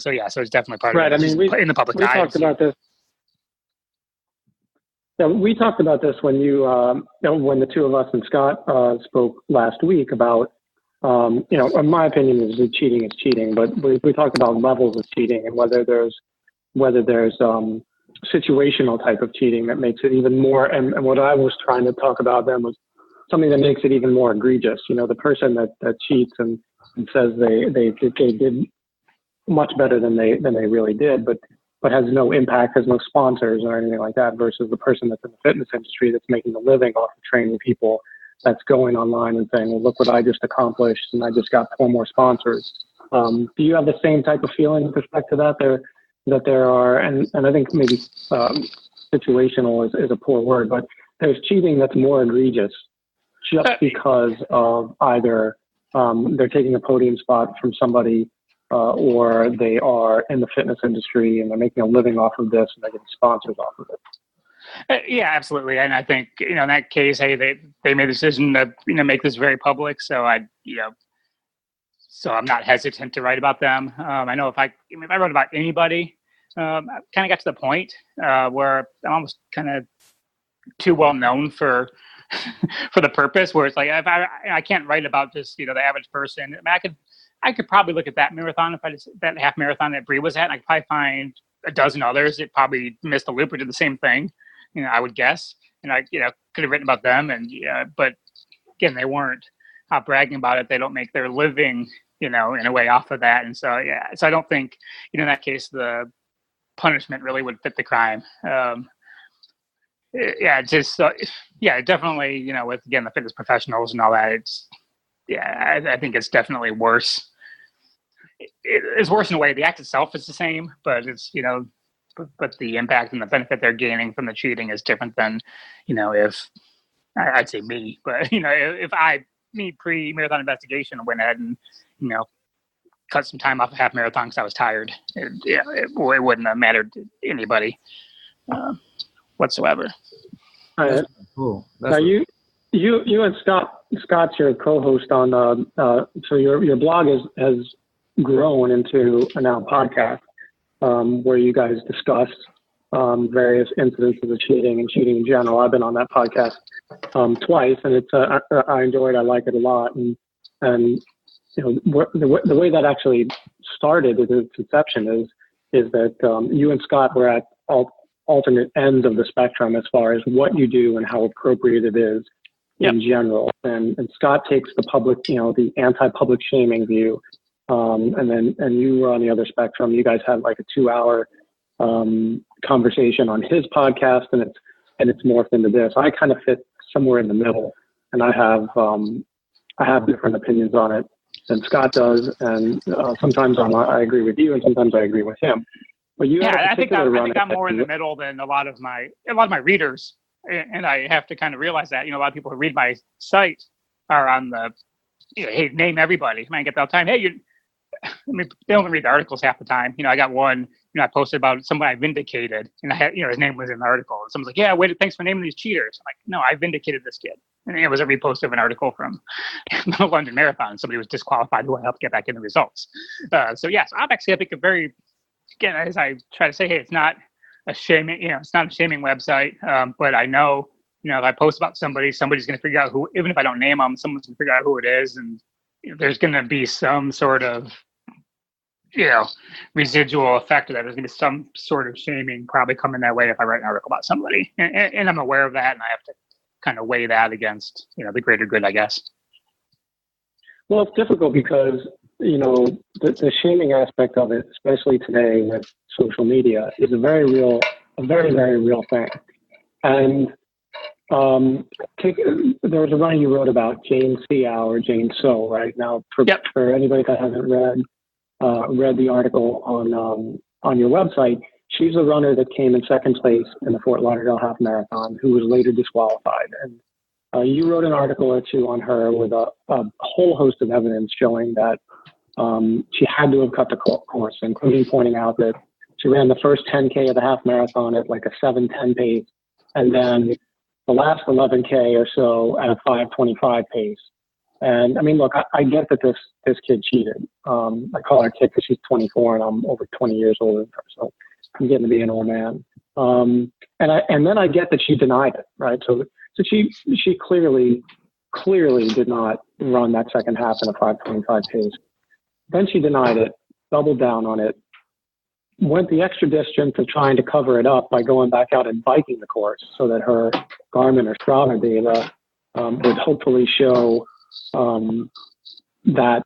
So yeah, so it's definitely part of it. I mean, in the public eye. We talked about this. Yeah, we talked about this when when the two of us and Scott spoke last week about, in my opinion, is cheating is cheating, but we talked about levels of cheating and whether there's situational type of cheating that makes it even more. And what I was trying to talk about then was something that makes it even more egregious. The person that cheats and says they did much better than they really did, but has no impact, has no sponsors or anything like that, versus the person that's in the fitness industry that's making a living off of training people, that's going online and saying, well, look what I just accomplished, and I just got 4 more sponsors. Do you have the same type of feeling with respect to that? that there are, and I think maybe situational is a poor word, but there's cheating that's more egregious just because of either they're taking a podium spot from somebody or they are in the fitness industry and they're making a living off of this and they're getting sponsors off of it. Yeah, absolutely. And I think, in that case, hey, they made the decision to, make this very public. So so I'm not hesitant to write about them. I know if I wrote about anybody, I kind of got to the point where I'm almost kind of too well known for for the purpose, where it's like if I can't write about just the average person. I could probably look at that marathon, that half marathon that Bree was at, and I could probably find a dozen others that probably missed the loop or did the same thing. I would guess, and I could have written about them, and but again, they weren't out bragging about it. They don't make their living, in a way off of that, and so so I don't think in that case the punishment really would fit the crime. Definitely, with again the fitness professionals and all that, I think it's definitely worse. It's worse in a way. The act itself is the same, but it's but the impact and the benefit they're gaining from the cheating is different than if I'd say me, but if me pre-marathon investigation went ahead and cut some time off a half marathon because I was tired, it wouldn't have mattered to anybody whatsoever. That's cool. Now you and Scott's your co-host on so your blog has grown into a now podcast where you guys discuss various incidences of cheating and cheating in general. I've been on that podcast twice, and it's I enjoy it. I like it a lot, and the way that actually started at its inception is that you and Scott were at alternate ends of the spectrum as far as what you do and how appropriate it is in general. And Scott takes the public, the anti-public shaming view, and you were on the other spectrum. You guys had like a 2-hour conversation on his podcast, and it's morphed into this. I kind of fit somewhere in the middle, and I have different opinions on it than Scott does, and sometimes I agree with you, and sometimes I agree with him. But I think I'm more in the middle than a lot of my readers, and I have to kind of realize that a lot of people who read my site are on the hey, name everybody. I get that all the time. Hey, they don't read the articles half the time. I got one. I posted about somebody I vindicated, and I had his name was in the article. And someone's like, "Yeah, wait, thanks for naming these cheaters." I'm like, "No, I vindicated this kid." And it was a repost of an article from the London Marathon. Somebody was disqualified who I helped get back in the results. So I'm actually, I think, again, as I try to say, hey, it's not a shaming, it's not a shaming website. But I know, if I post about somebody's going to figure out who, even if I don't name them, someone's going to figure out who it is. And there's going to be some sort of, residual effect of that. There's going to be some sort of shaming probably coming that way if I write an article about somebody. And I'm aware of that. And I have to kind of weigh that against, the greater good, I guess. Well, it's difficult because, the shaming aspect of it, especially today with social media, is a very, very real thing. And there was a runner you wrote about, Jane Seow or Jane So, right? Now, for anybody that hasn't read the article on your website, she's a runner that came in second place in the Fort Lauderdale Half Marathon, who was later disqualified. And you wrote an article or two on her with a whole host of evidence showing that she had to have cut the course, including pointing out that she ran the first 10K of the half marathon at like a 7:10 pace, and then the last 11K or so at a 5:25 pace. And look, I get that this kid cheated. I call her kid because she's 24 and I'm over 20 years older than her, so I'm getting to be an old man. And then I get that she denied it, right? So she clearly did not run that second half in a 5:25 pace. Then she denied it, doubled down on it, went the extra distance of trying to cover it up by going back out and biking the course so that her Garmin or Strava data would hopefully show that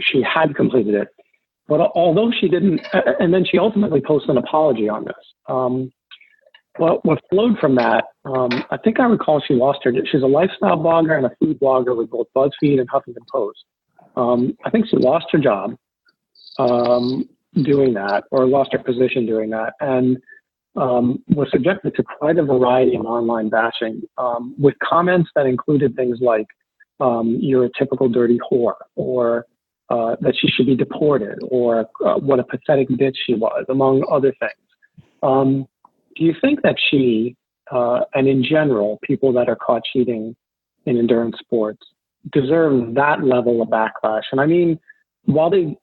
she had completed it. But although she didn't, and then she ultimately posted an apology on this. What flowed from that, I think I recall she's a lifestyle blogger and a food blogger with both BuzzFeed and Huffington Post. I think she lost her job. doing that, or lost her position doing that, and was subjected to quite a variety of online bashing, with comments that included things like, you're a typical dirty whore, or that she should be deported, or what a pathetic bitch she was, among other things. Do you think that she, and in general, people that are caught cheating in endurance sports, deserve that level of backlash? And I mean, while they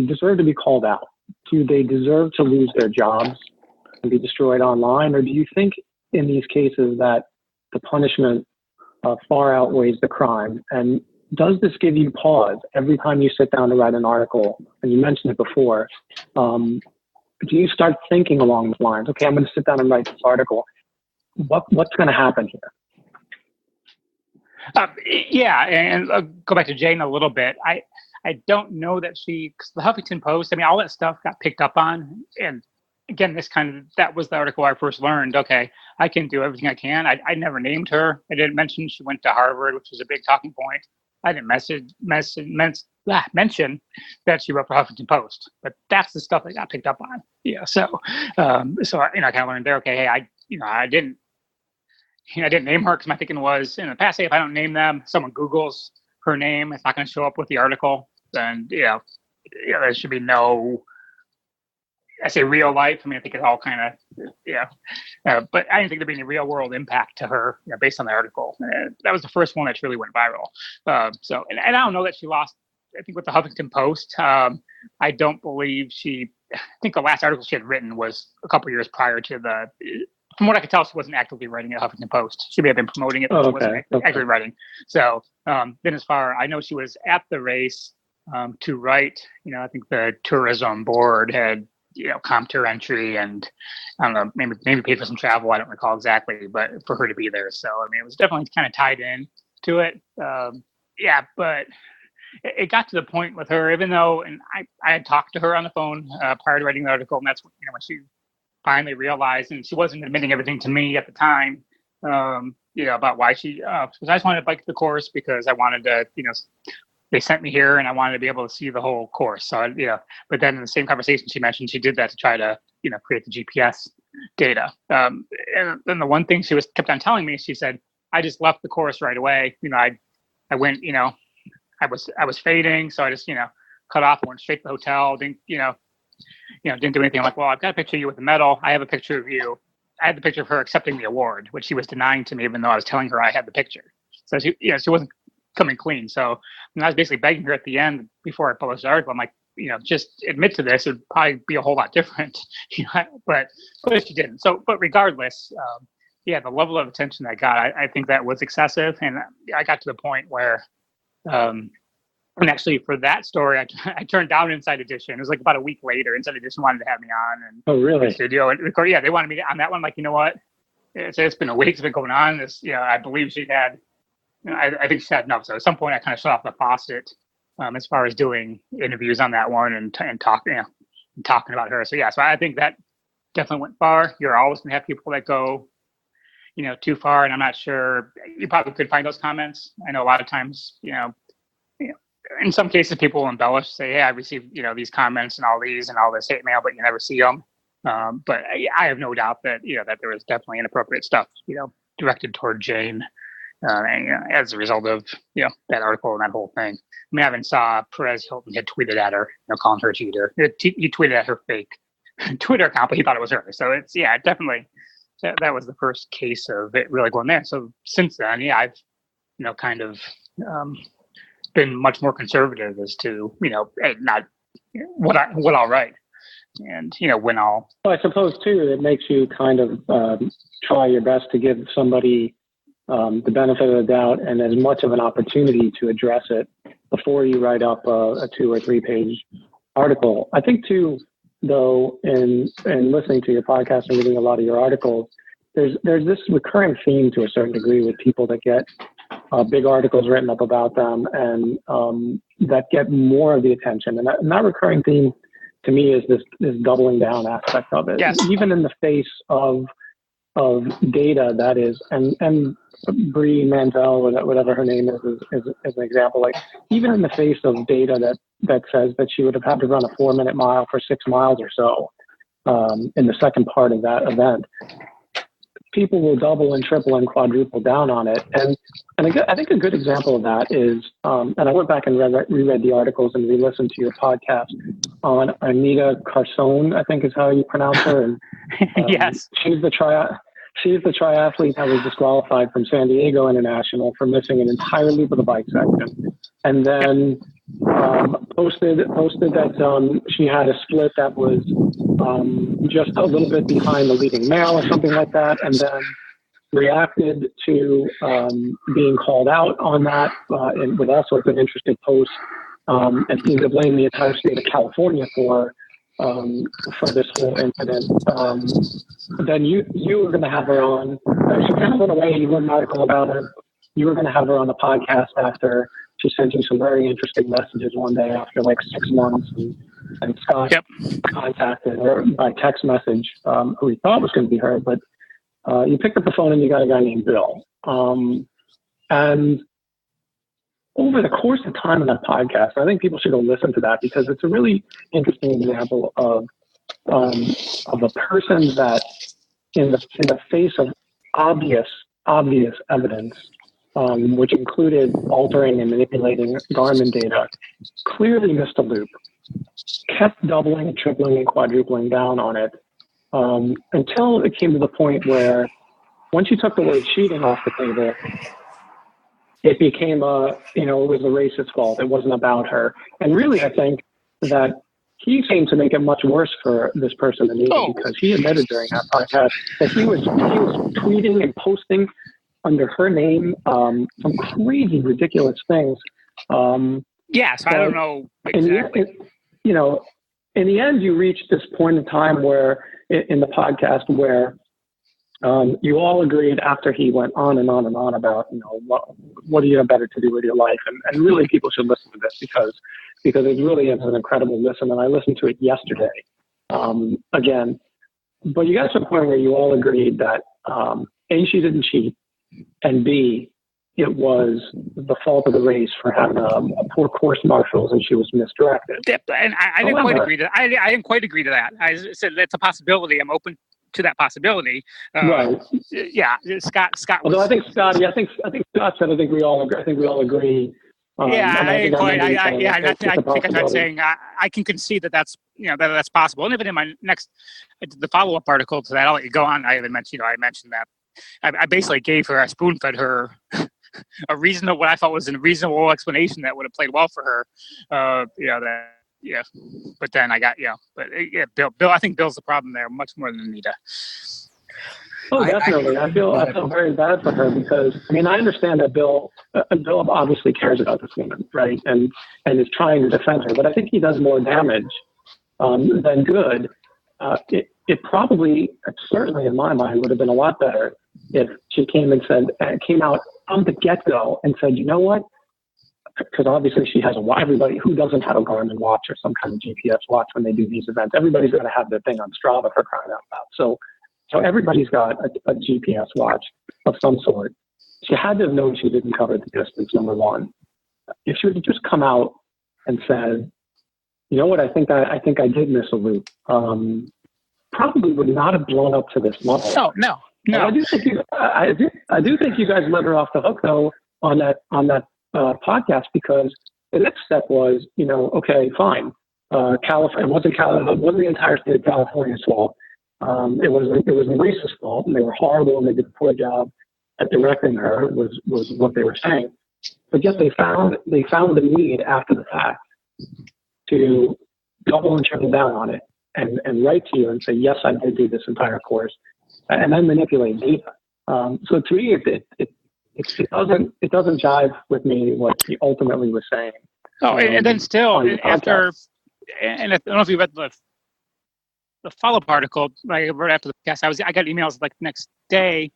deserve to be called out, do they deserve to lose their jobs and be destroyed online? Or do you think in these cases that the punishment far outweighs the crime? And does this give you pause every time you sit down to write an article? And you mentioned it before. Do you start thinking along those lines? Okay, I'm going to sit down and write this article. What's going to happen here? Yeah, and I'll go back to Jane a little bit. I don't know that cause the Huffington Post, I mean, all that stuff got picked up on. And again, that was the article I first learned, okay, I can do everything I can. I never named her. I didn't mention she went to Harvard, which was a big talking point. I didn't mention that she wrote for Huffington Post, but that's the stuff that got picked up on. Yeah. So I kind of learned there, okay, hey, I didn't name her because my thinking was in the past, hey, if I don't name them, someone Googles her name, it's not going to show up with the article. Then, there should be no, I say real life. I mean, I think it's all kind of, but I didn't think there'd be any real world impact to her, based on the article. That was the first one that really went viral. And I don't know that she lost, I think with the Huffington Post, I don't believe I think the last article she had written was a couple years prior to from what I could tell, she wasn't actively writing at Huffington Post. She may have been promoting it, but she wasn't actively writing. So then as far, I know she was at the race to write, I think the tourism board had, comped her entry and I don't know, maybe paid for some travel. I don't recall exactly, but for her to be there. So, I mean, it was definitely kind of tied in to it. But it got to the point with her, even though, and I had talked to her on the phone prior to writing the article, and that's when she finally realized, and she wasn't admitting everything to me at the time, about why because I just wanted to bike the course because I wanted to, they sent me here and I wanted to be able to see the whole course. So, but then in the same conversation, she mentioned she did that to try to, create the GPS data. And then the one thing she kept on telling me, she said, I just left the course right away. I went, I was fading. So I just, cut off and went straight to the hotel. Didn't do anything. I'm like, well, I've got a picture of you with a medal. I have a picture of you. I had the picture of her accepting the award, which she was denying to me, even though I was telling her I had the picture. So she wasn't coming clean. So I was basically begging her at the end before I published the article. I'm like, just admit to this. It would probably be a whole lot different. But she didn't. So, but regardless, the level of attention I got, I think that was excessive. And I got to the point where, and actually, for that story, I turned down Inside Edition. It was like about a week later. Inside Edition wanted to have me on and the studio and record. Yeah, they wanted me on that one. Like, you know what? It's been a week. It's been going on. I believe she had. I think she had enough. So at some point, I kind of shut off the faucet as far as doing interviews on that one and talking about her. So so I think that definitely went far. You're always gonna have people that go, too far. And I'm not sure. You probably could find those comments. I know a lot of times, in some cases, people will embellish, say, hey, I received, these comments and all this hate mail, but you never see them. But I have no doubt that, that there was definitely inappropriate stuff, directed toward Jane as a result of, that article and that whole thing. I mean, I even saw Perez Hilton had tweeted at her, calling her a cheater. He tweeted at her fake Twitter account, but he thought it was her. So it's, definitely, that was the first case of it really going there. So since then, I've, kind of, been much more conservative as to not what I'll write and when I'll. Well, I suppose too it makes you kind of try your best to give somebody the benefit of the doubt and as much of an opportunity to address it before you write up a 2 or 3 page article. I think too, though, in listening to your podcast and reading a lot of your articles, there's this recurring theme to a certain degree with people that get big articles written up about them and that get more of the attention. And that recurring theme to me is this doubling down aspect of it. Yes. Even in the face of data that is, and Bree Mantel, or whatever her name is an example. Like, even in the face of data that says that she would have had to run a 4-minute mile for 6 miles or so in the second part of that event, people will double and triple and quadruple down on it. And I think a good example of that is, and I went back and reread the articles and re-listened to your podcast on Anita Carson, I think is how you pronounce her. And yes, she's the triathlete that was disqualified from San Diego International for missing an entire loop of the bike section, and then posted that she had a split that was just a little bit behind the leading male or something like that, and then reacted to being called out on that and with all sorts of interesting posts, and seemed to blame the entire state of California for this whole incident. Then you were going to have her on. She kind of went away. You wrote an article about her. You were going to have her on the podcast after she sent you some very interesting messages one day after like 6 months, and Scott contacted her by text message, who he thought was going to be her, but you picked up the phone and you got a guy named Bill. And over the course of time in that podcast, I think people should go listen to that, because it's a really interesting example of a person that, in the face of obvious evidence, which included altering and manipulating Garmin data, clearly missed a loop, kept doubling, tripling, and quadrupling down on it, until it came to the point where, once you took the word cheating off the table, it became it was the race's fault. It wasn't about her. And really, I think that he seemed to make it much worse for this person than me, because he admitted during that podcast that he was tweeting and posting under her name some crazy, ridiculous things. Yes, I don't know exactly. In the end, you reach this point in time where, in the podcast, where you all agreed, after he went on and on and on about, what do you have better to do with your life? And really, people should listen to this, because it really is an incredible listen. And I listened to it yesterday again. But you got to a point where you all agreed that A, she didn't cheat, and B, it was the fault of the race for having a poor course marshals, and she was misdirected. And I didn't quite agree to that. I didn't quite agree to that. I said that's a possibility. I'm open to that possibility. Right. Yeah. Scott. Although I think Scott said, I think we all agree. I think I tried saying I can concede that's possible. And even in my the follow-up article to that, I'll let you go on. I mentioned that I basically gave her, I spoon-fed her a reasonable, what I thought was a reasonable explanation that would have played well for her. But then I got, Bill, I think Bill's the problem there much more than Anita. Oh, definitely. I feel very bad for her, because, I understand that Bill obviously cares about this woman, right? And is trying to defend her, but I think he does more damage than good. It probably, certainly in my mind, would have been a lot better if she came out from the get-go and said, you know what? Because obviously she has everybody who doesn't have a Garmin watch or some kind of GPS watch when they do these events, everybody's going to have their thing on Strava, for crying out loud. So everybody's got a GPS watch of some sort. She had to have known she didn't cover the distance, number one. If she would have just come out and said, you know what, I think I did miss a loop, probably would not have blown up to this level. No. I do think you guys let her off the hook, though, on that podcast, because the next step was, okay, fine. It wasn't the entire state of California's fault. It was the race's fault, and they were horrible, and they did a poor job at directing her, was what they were saying. But yet they found the need after the fact to double and triple down on it, and write to you and say, yes, I did do this entire course, and then manipulate data. So to me, it doesn't jive with me what he ultimately was saying. And then still after, and I don't know if you read the follow-up article I wrote after the podcast. I got emails like the next day,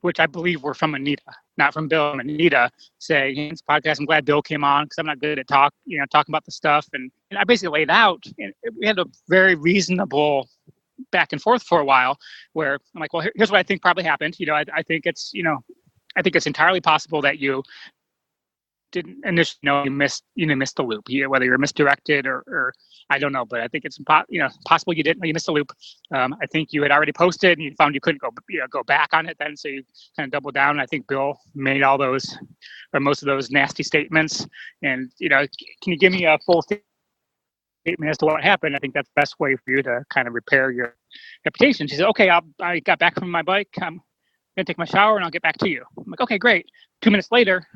which I believe were from Anita, not from Bill and Anita, saying, hey, this podcast, I'm glad Bill came on because I'm not good at talking about the stuff. And I basically laid out, and we had a very reasonable back and forth for a while where I'm like, well, here's what I think probably happened. I think it's, I think it's entirely possible that you didn't initially know you missed the loop, whether you're misdirected or I don't know, but I think it's possible you didn't know you missed the loop. I think you had already posted and you found you couldn't go back on it then, so you kind of doubled down. I think Bill made all those or most of those nasty statements, and can you give me a full statement as to what happened? I think that's the best way for you to kind of repair your reputation. She said, okay, I got back from my bike. I'm gonna take my shower and I'll get back to you. I'm like, okay, great. 2 minutes later,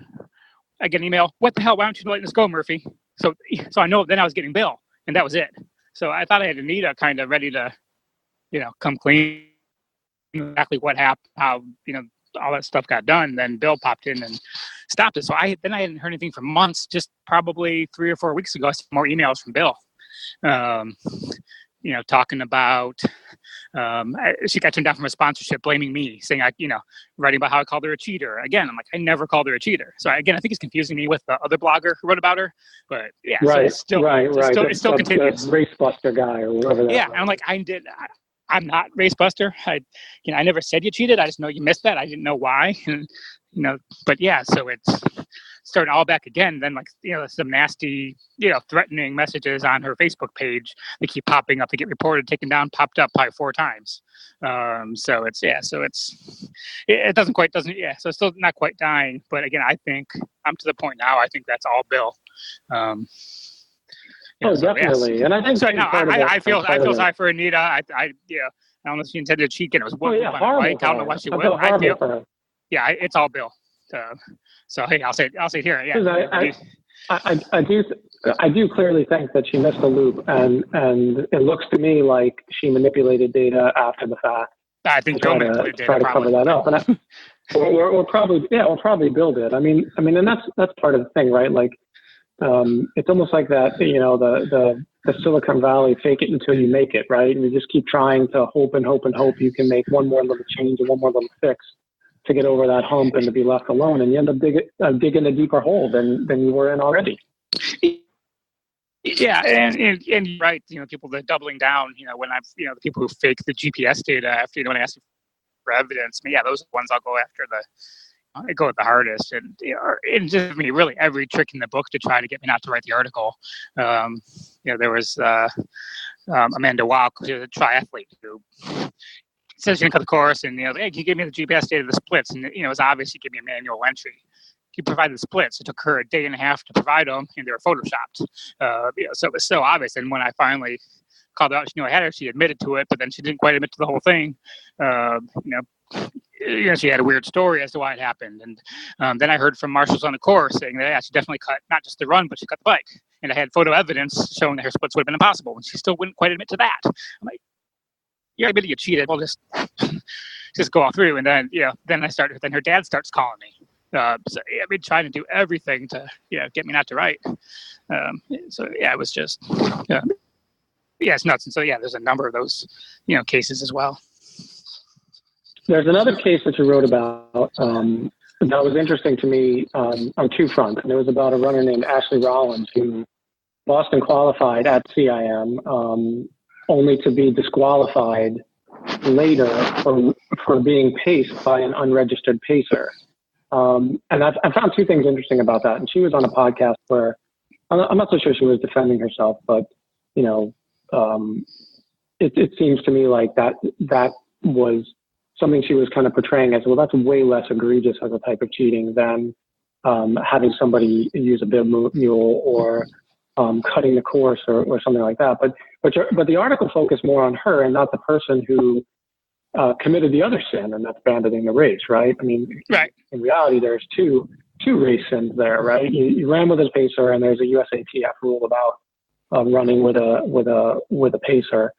I get an email. What the hell? Why don't you let this go, Murphy? So I know then I was getting Bill, and that was it. So I thought I had Anita kind of ready to, come clean exactly what happened, how all that stuff got done. Then Bill popped in and stopped it. So I hadn't heard anything for months. Just probably 3 or 4 weeks ago, I saw more emails from Bill. Talking about she got turned down from a sponsorship, blaming me, saying writing about how I called her a cheater. Again, I'm like, I never called her a cheater. So again, I think it's confusing me with the other blogger who wrote about her. But yeah, right, so it still continues. The race buster guy or whatever. Yeah, and I'm like, I'm not race buster. I never said you cheated. I just know you missed that. I didn't know why. And but yeah, so it's starting all back again. Then some nasty, threatening messages on her Facebook page. They keep popping up. They get reported, taken down, popped up probably 4 times. So it's So it's still not quite dying. But again, I think I'm to the point now. I think that's all Bill. Definitely. And I think so. Now I feel sorry for Anita. I don't know if she intended to cheat. And it was one on the bike. I don't know why she would. I feel. Yeah, it's all Bill. So hey, I'll say it here. Yeah, I do clearly think that she missed the loop, and it looks to me like she manipulated data after the fact. I think Bill manipulated data. Try to cover that up, and we'll probably build it. I mean, and that's part of the thing, right? Like, it's almost like that. The Silicon Valley, fake it until you make it, right? And you just keep trying to hope you can make one more little change and one more little fix to get over that hump and to be left alone, and you end up digging a deeper hole than you were in already. Yeah, and you're right. People that doubling down. When the people who fake the GPS data after when I ask for evidence. I mean, yeah, those are the ones I'll go after. I go with the hardest, and it just me really every trick in the book to try to get me not to write the article. There was Amanda Walk, who's a triathlete who says you can cut the course, and hey, can you give me the GPS data of the splits? And it was obvious you give me a manual entry. He provided the splits. It took her a day and a half to provide them, and they were photoshopped. So it was so obvious. And when I finally called her out, she knew I had her. She admitted to it, but then she didn't quite admit to the whole thing. She had a weird story as to why it happened. And then I heard from marshals on the course saying that she definitely cut not just the run, but she cut the bike. And I had photo evidence showing that her splits would have been impossible, and she still wouldn't quite admit to that. I'm like, yeah, I admit you cheated. Well, just go all through. And then, then her dad starts calling me. I've been trying to do everything to, get me not to write. It was just, it's nuts. And so, there's a number of those, cases as well. There's another case that you wrote about that was interesting to me on 2 fronts. And it was about a runner named Ashley Rollins who Boston qualified at CIM, only to be disqualified later for being paced by an unregistered pacer. And I found 2 things interesting about that. And she was on a podcast where I'm not so sure she was defending herself, but it seems to me like that was something she was kind of portraying as, well, that's way less egregious as a type of cheating than having somebody use a bib mule or cutting the course or something like that. But the article focused more on her and not the person who committed the other sin, and that's abandoning the race, right? I mean, right. In reality, there's two race sins there, right? You ran with a pacer, and there's a USATF rule about running with a pacer.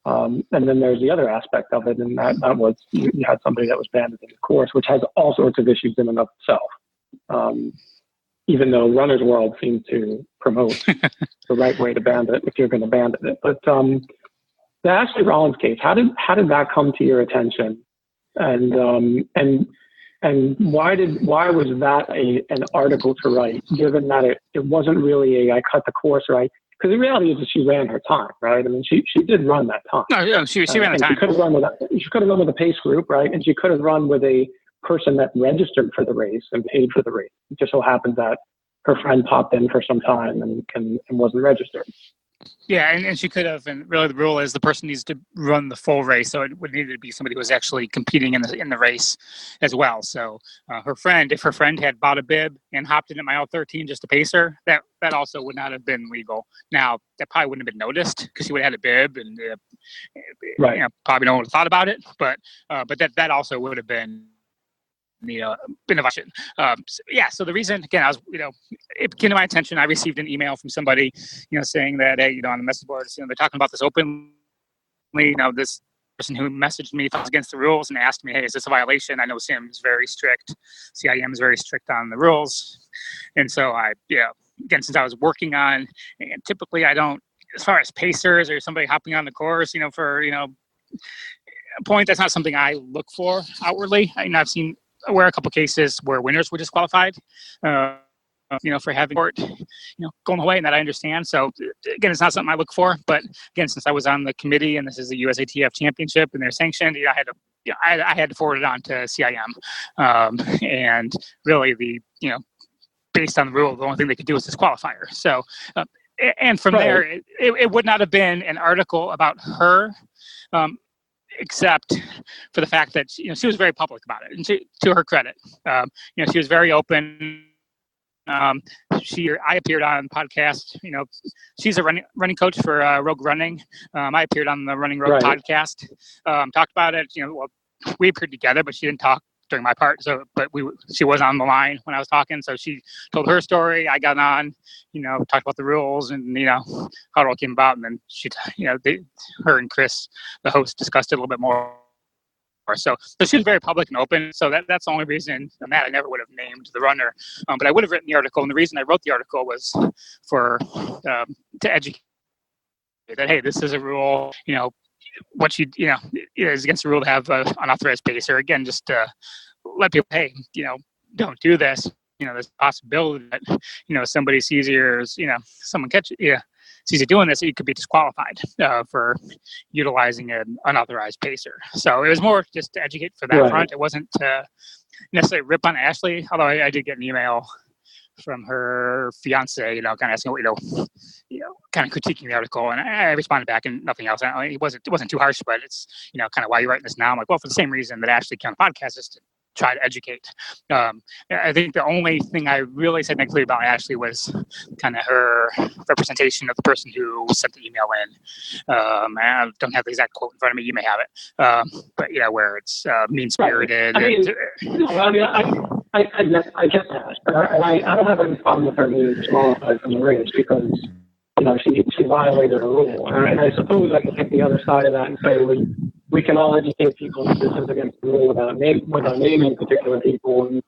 And then there's the other aspect of it, and that was you had somebody that was abandoning the course, which has all sorts of issues in and of itself. Even though Runner's World seems to promote the right way to bandit if you're going to bandit it. But the Ashley Rollins case, how did that come to your attention? And why was that an article to write, given that it wasn't really I cut the course, or because the reality is that she ran her time, right? I mean, she did run that time. No, yeah, she ran the time. She could have run with a pace group, right? And she could have run with a person that registered for the race and paid for the race. It just so happened that her friend popped in for some time and wasn't registered. Yeah, and she could have, and really the rule is the person needs to run the full race, so it would need to be somebody who was actually competing in the race as well. So if her friend had bought a bib and hopped in at mile 13 just to pace her, that also would not have been legal. Now, that probably wouldn't have been noticed because she would have had a bib and right. Probably no one would have thought about it, but that also would have been been a violation. So the reason, again, I was, it came to my attention. I received an email from somebody, saying that, hey, on the message boards, they're talking about this openly. This person who messaged me thought it was against the rules and asked me, hey, is this a violation? I know CIM is very strict. CIM is very strict on the rules. And so again, since I was working on, and typically I don't, as far as pacers or somebody hopping on the course, for, a point, that's not something I look for outwardly. I've seen aware a couple cases where winners were disqualified, for having court, going away, and that I understand. So again, it's not something I look for. But again, since I was on the committee and this is the USATF championship and they're sanctioned, I had to forward it on to CIM. And really, based on the rule, the only thing they could do was disqualify her. So, and from there, it would not have been an article about her. Except for the fact that she was very public about it, and to her credit, she was very open. I appeared on podcast. She's a running coach for Rogue Running. I appeared on the Running Rogue podcast. Talked about it. We appeared together, but she didn't talk during my part. So, but she was on the line when I was talking. So she told her story. I got on, talked about the rules and how it all came about. And then she, her and Chris, the host, discussed it a little bit more. So she was very public and open. So that's the only reason, Matt, I never would have named the runner, but I would have written the article. And the reason I wrote the article was for to educate that, hey, this is a rule. What it is against the rule to have an unauthorized pacer. Again, just to let people, hey, don't do this. There's a possibility that somebody sees you, someone sees you doing this, you could be disqualified for utilizing an unauthorized pacer. So it was more just to educate for that front. It wasn't to necessarily rip on Ashley, although I did get an email from her fiance, kind of asking, kind of critiquing the article, and I responded back and nothing else. It wasn't too harsh, but it's, kind of why you're writing this now. I'm like, well, for the same reason that Ashley came on the podcast is to try to educate. I think the only thing I really said negatively about Ashley was kind of her representation of the person who sent the email in. I don't have the exact quote in front of me. You may have it, but where it's mean-spirited. I get that, and I don't have any problem with her being disqualified from the race because she violated a rule, and I suppose I can take the other side of that and say we can all educate people that this is against the rule without naming particular people and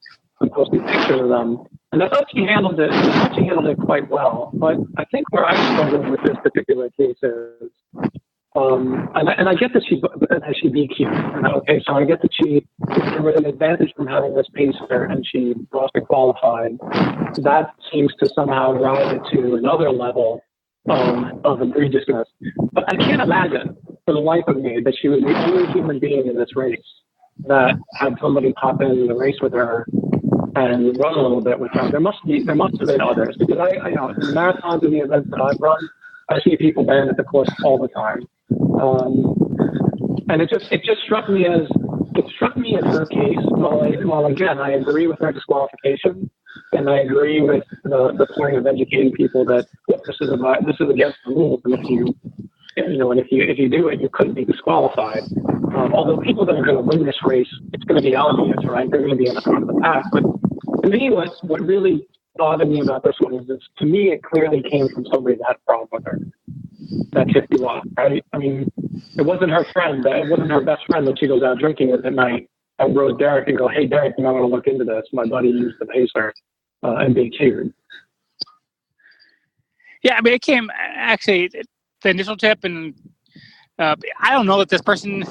posting pictures of them. And I thought she handled it quite well. But I think where I struggled with this particular case is, and I get that she DQ'd. Okay, so I get that there was an advantage from having this pacer and she lost and qualified. That seems to somehow rise it to another level of egregiousness. But I can't imagine for the life of me that she was the only human being in this race that had somebody pop into the race with her and run a little bit with her. There must have been others, because I in the marathons and the events that I've run, I see people banned at the course all the time. And it just struck me as her case. While again, I agree with her disqualification, and I agree with the point of educating people that this is against the rules, and if you do it, you couldn't be disqualified. Although people that are going to win this race, it's going to be obvious, right? They're going to be in the front of the pack. But to me, what really bothered me about this one is this. To me, it clearly came from somebody that had a problem with her. That 51, right? I mean, it wasn't her friend. It wasn't her best friend that she goes out drinking with at night. I wrote Derek and go, hey, Derek, you might want to look into this. My buddy used the pacer and being cheered. Yeah, I mean, it came actually the initial tip, and I don't know that this person.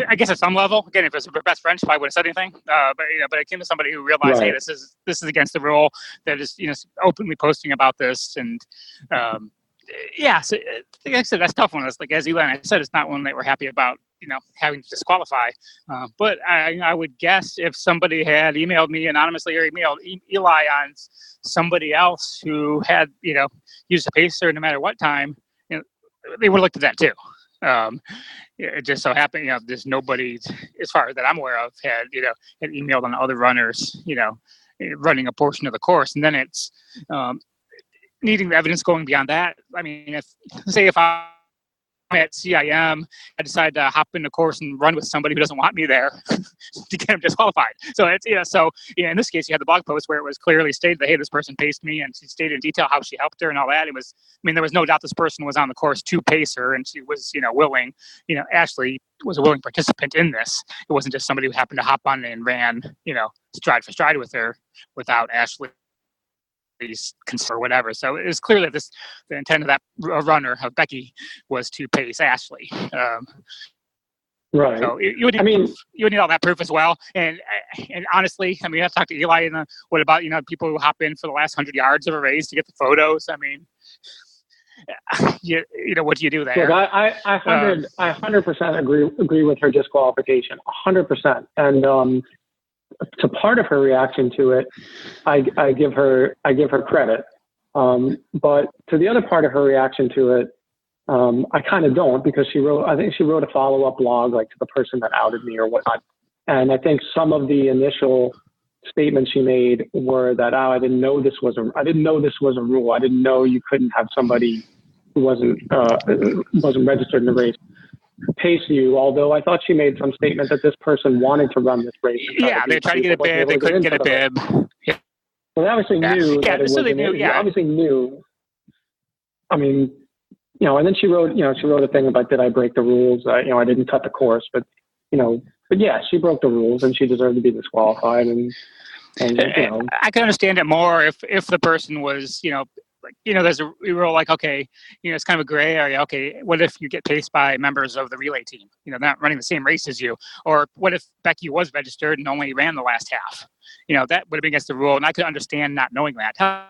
I guess at some level, again, if it was her best friend, she probably wouldn't have said anything. But it came to somebody who realized, hey, this is against the rule. That is, openly posting about this, and yeah, so like I said, that's a tough one. It's like, as Eli and I said, it's not one that we're happy about, having to disqualify. But I would guess if somebody had emailed me anonymously or emailed Eli on somebody else who had, used a pacer no matter what time, they would have looked at that too. It just so happened, there's nobody, as far as that I'm aware of, had emailed on other runners, running a portion of the course. And then it's needing the evidence going beyond that. I mean, if I'm at CIM, I decide to hop in the course and run with somebody who doesn't want me there to get him disqualified. So it's, in this case, you had the blog post where it was clearly stated that, hey, this person paced me, and she stated in detail how she helped her and all that. There was no doubt this person was on the course to pace her, and she was, willing, Ashley was a willing participant in this. It wasn't just somebody who happened to hop on and ran, stride for stride with her without Ashley or whatever. So it was clear that the intent of that runner, of Becky, was to pace Ashley. Right. So you would need all that proof as well. And honestly, I've talked to Eli, and what about people who hop in for the last 100 yards of a race to get the photos? What do you do there? Look, I 100% agree with her disqualification, 100%. And to part of her reaction to it, I give her credit. But to the other part of her reaction to it, I kind of don't, because I think she wrote a follow-up blog, like, to the person that outed me or whatnot. And I think some of the initial statements she made were that, I didn't know this was a rule. I didn't know you couldn't have somebody who wasn't registered in the race pace you, although I thought she made some statement that this person wanted to run this race. Yeah, they tried to get a bib. They couldn't get a bib. Yeah. Well, they obviously knew that it was obviously knew. And then she wrote a thing about, did I break the rules? I didn't cut the course, but yeah, she broke the rules and she deserved to be disqualified. And I can understand it more if the person was, there's a rule like, okay, it's kind of a gray area. Okay, what if you get paced by members of the relay team? They're not running the same race as you. Or what if Becky was registered and only ran the last half? That would have been against the rule, and I could understand not knowing that. I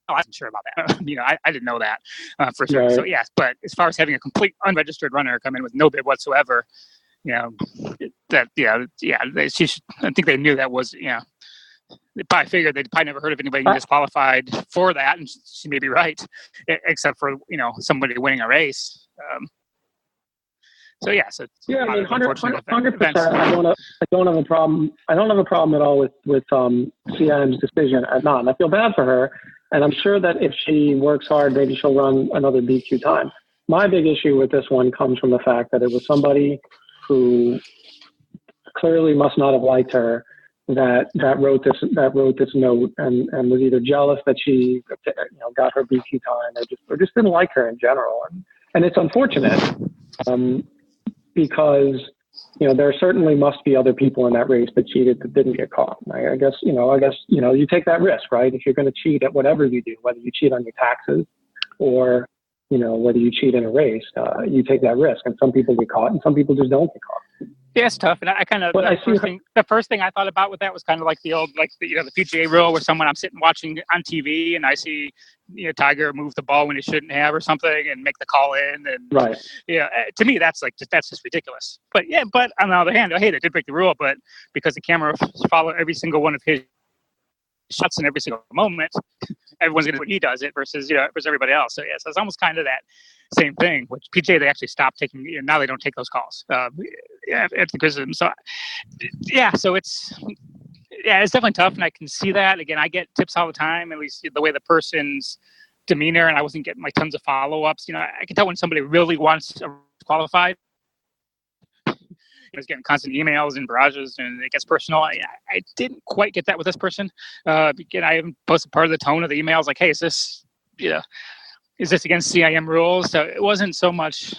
wasn't sure about that. I didn't know that for sure. Right. So yes, but as far as having a complete unregistered runner come in with no bid whatsoever, I think they knew that was, they probably figured they'd probably never heard of anybody disqualified for that, and she may be right, except for somebody winning a race. So 100%. I don't have a problem. I don't have a problem at all with CIM's decision at none. I feel bad for her, and I'm sure that if she works hard, maybe she'll run another BQ time. My big issue with this one comes from the fact that it was somebody who clearly must not have liked her that wrote this note and was either jealous that she got her BQ time or just didn't like her in general. And it's unfortunate because there certainly must be other people in that race that cheated that didn't get caught. I guess you take that risk, right? If you're going to cheat at whatever you do, whether you cheat on your taxes or whether you cheat in a race, you take that risk. And some people get caught and some people just don't get caught. Yeah, it's tough. And I kind of, the first thing I thought about with that was kind of like the old, the PGA rule where I'm sitting watching on TV and I see, Tiger move the ball when he shouldn't have or something and make the call in. And right. To me, that's just ridiculous. But on the other hand, hey, they did break the rule, but because the camera followed every single one of his shots in every single moment, everyone's going to do what he does it versus everybody else. So so it's almost kind of that same thing. Which PGA, they actually stopped taking. Now they don't take those calls. At the criticism. So so it's definitely tough, and I can see that. Again, I get tips all the time. At least the way the person's demeanor, and I wasn't getting like tons of follow-ups. I can tell when somebody really wants to qualify. I was getting constant emails and barrages, and it gets personal. I didn't quite get that with this person. Again, I even posted part of the tone of the emails, like, "Hey, is this against CIM rules?" So it wasn't so much.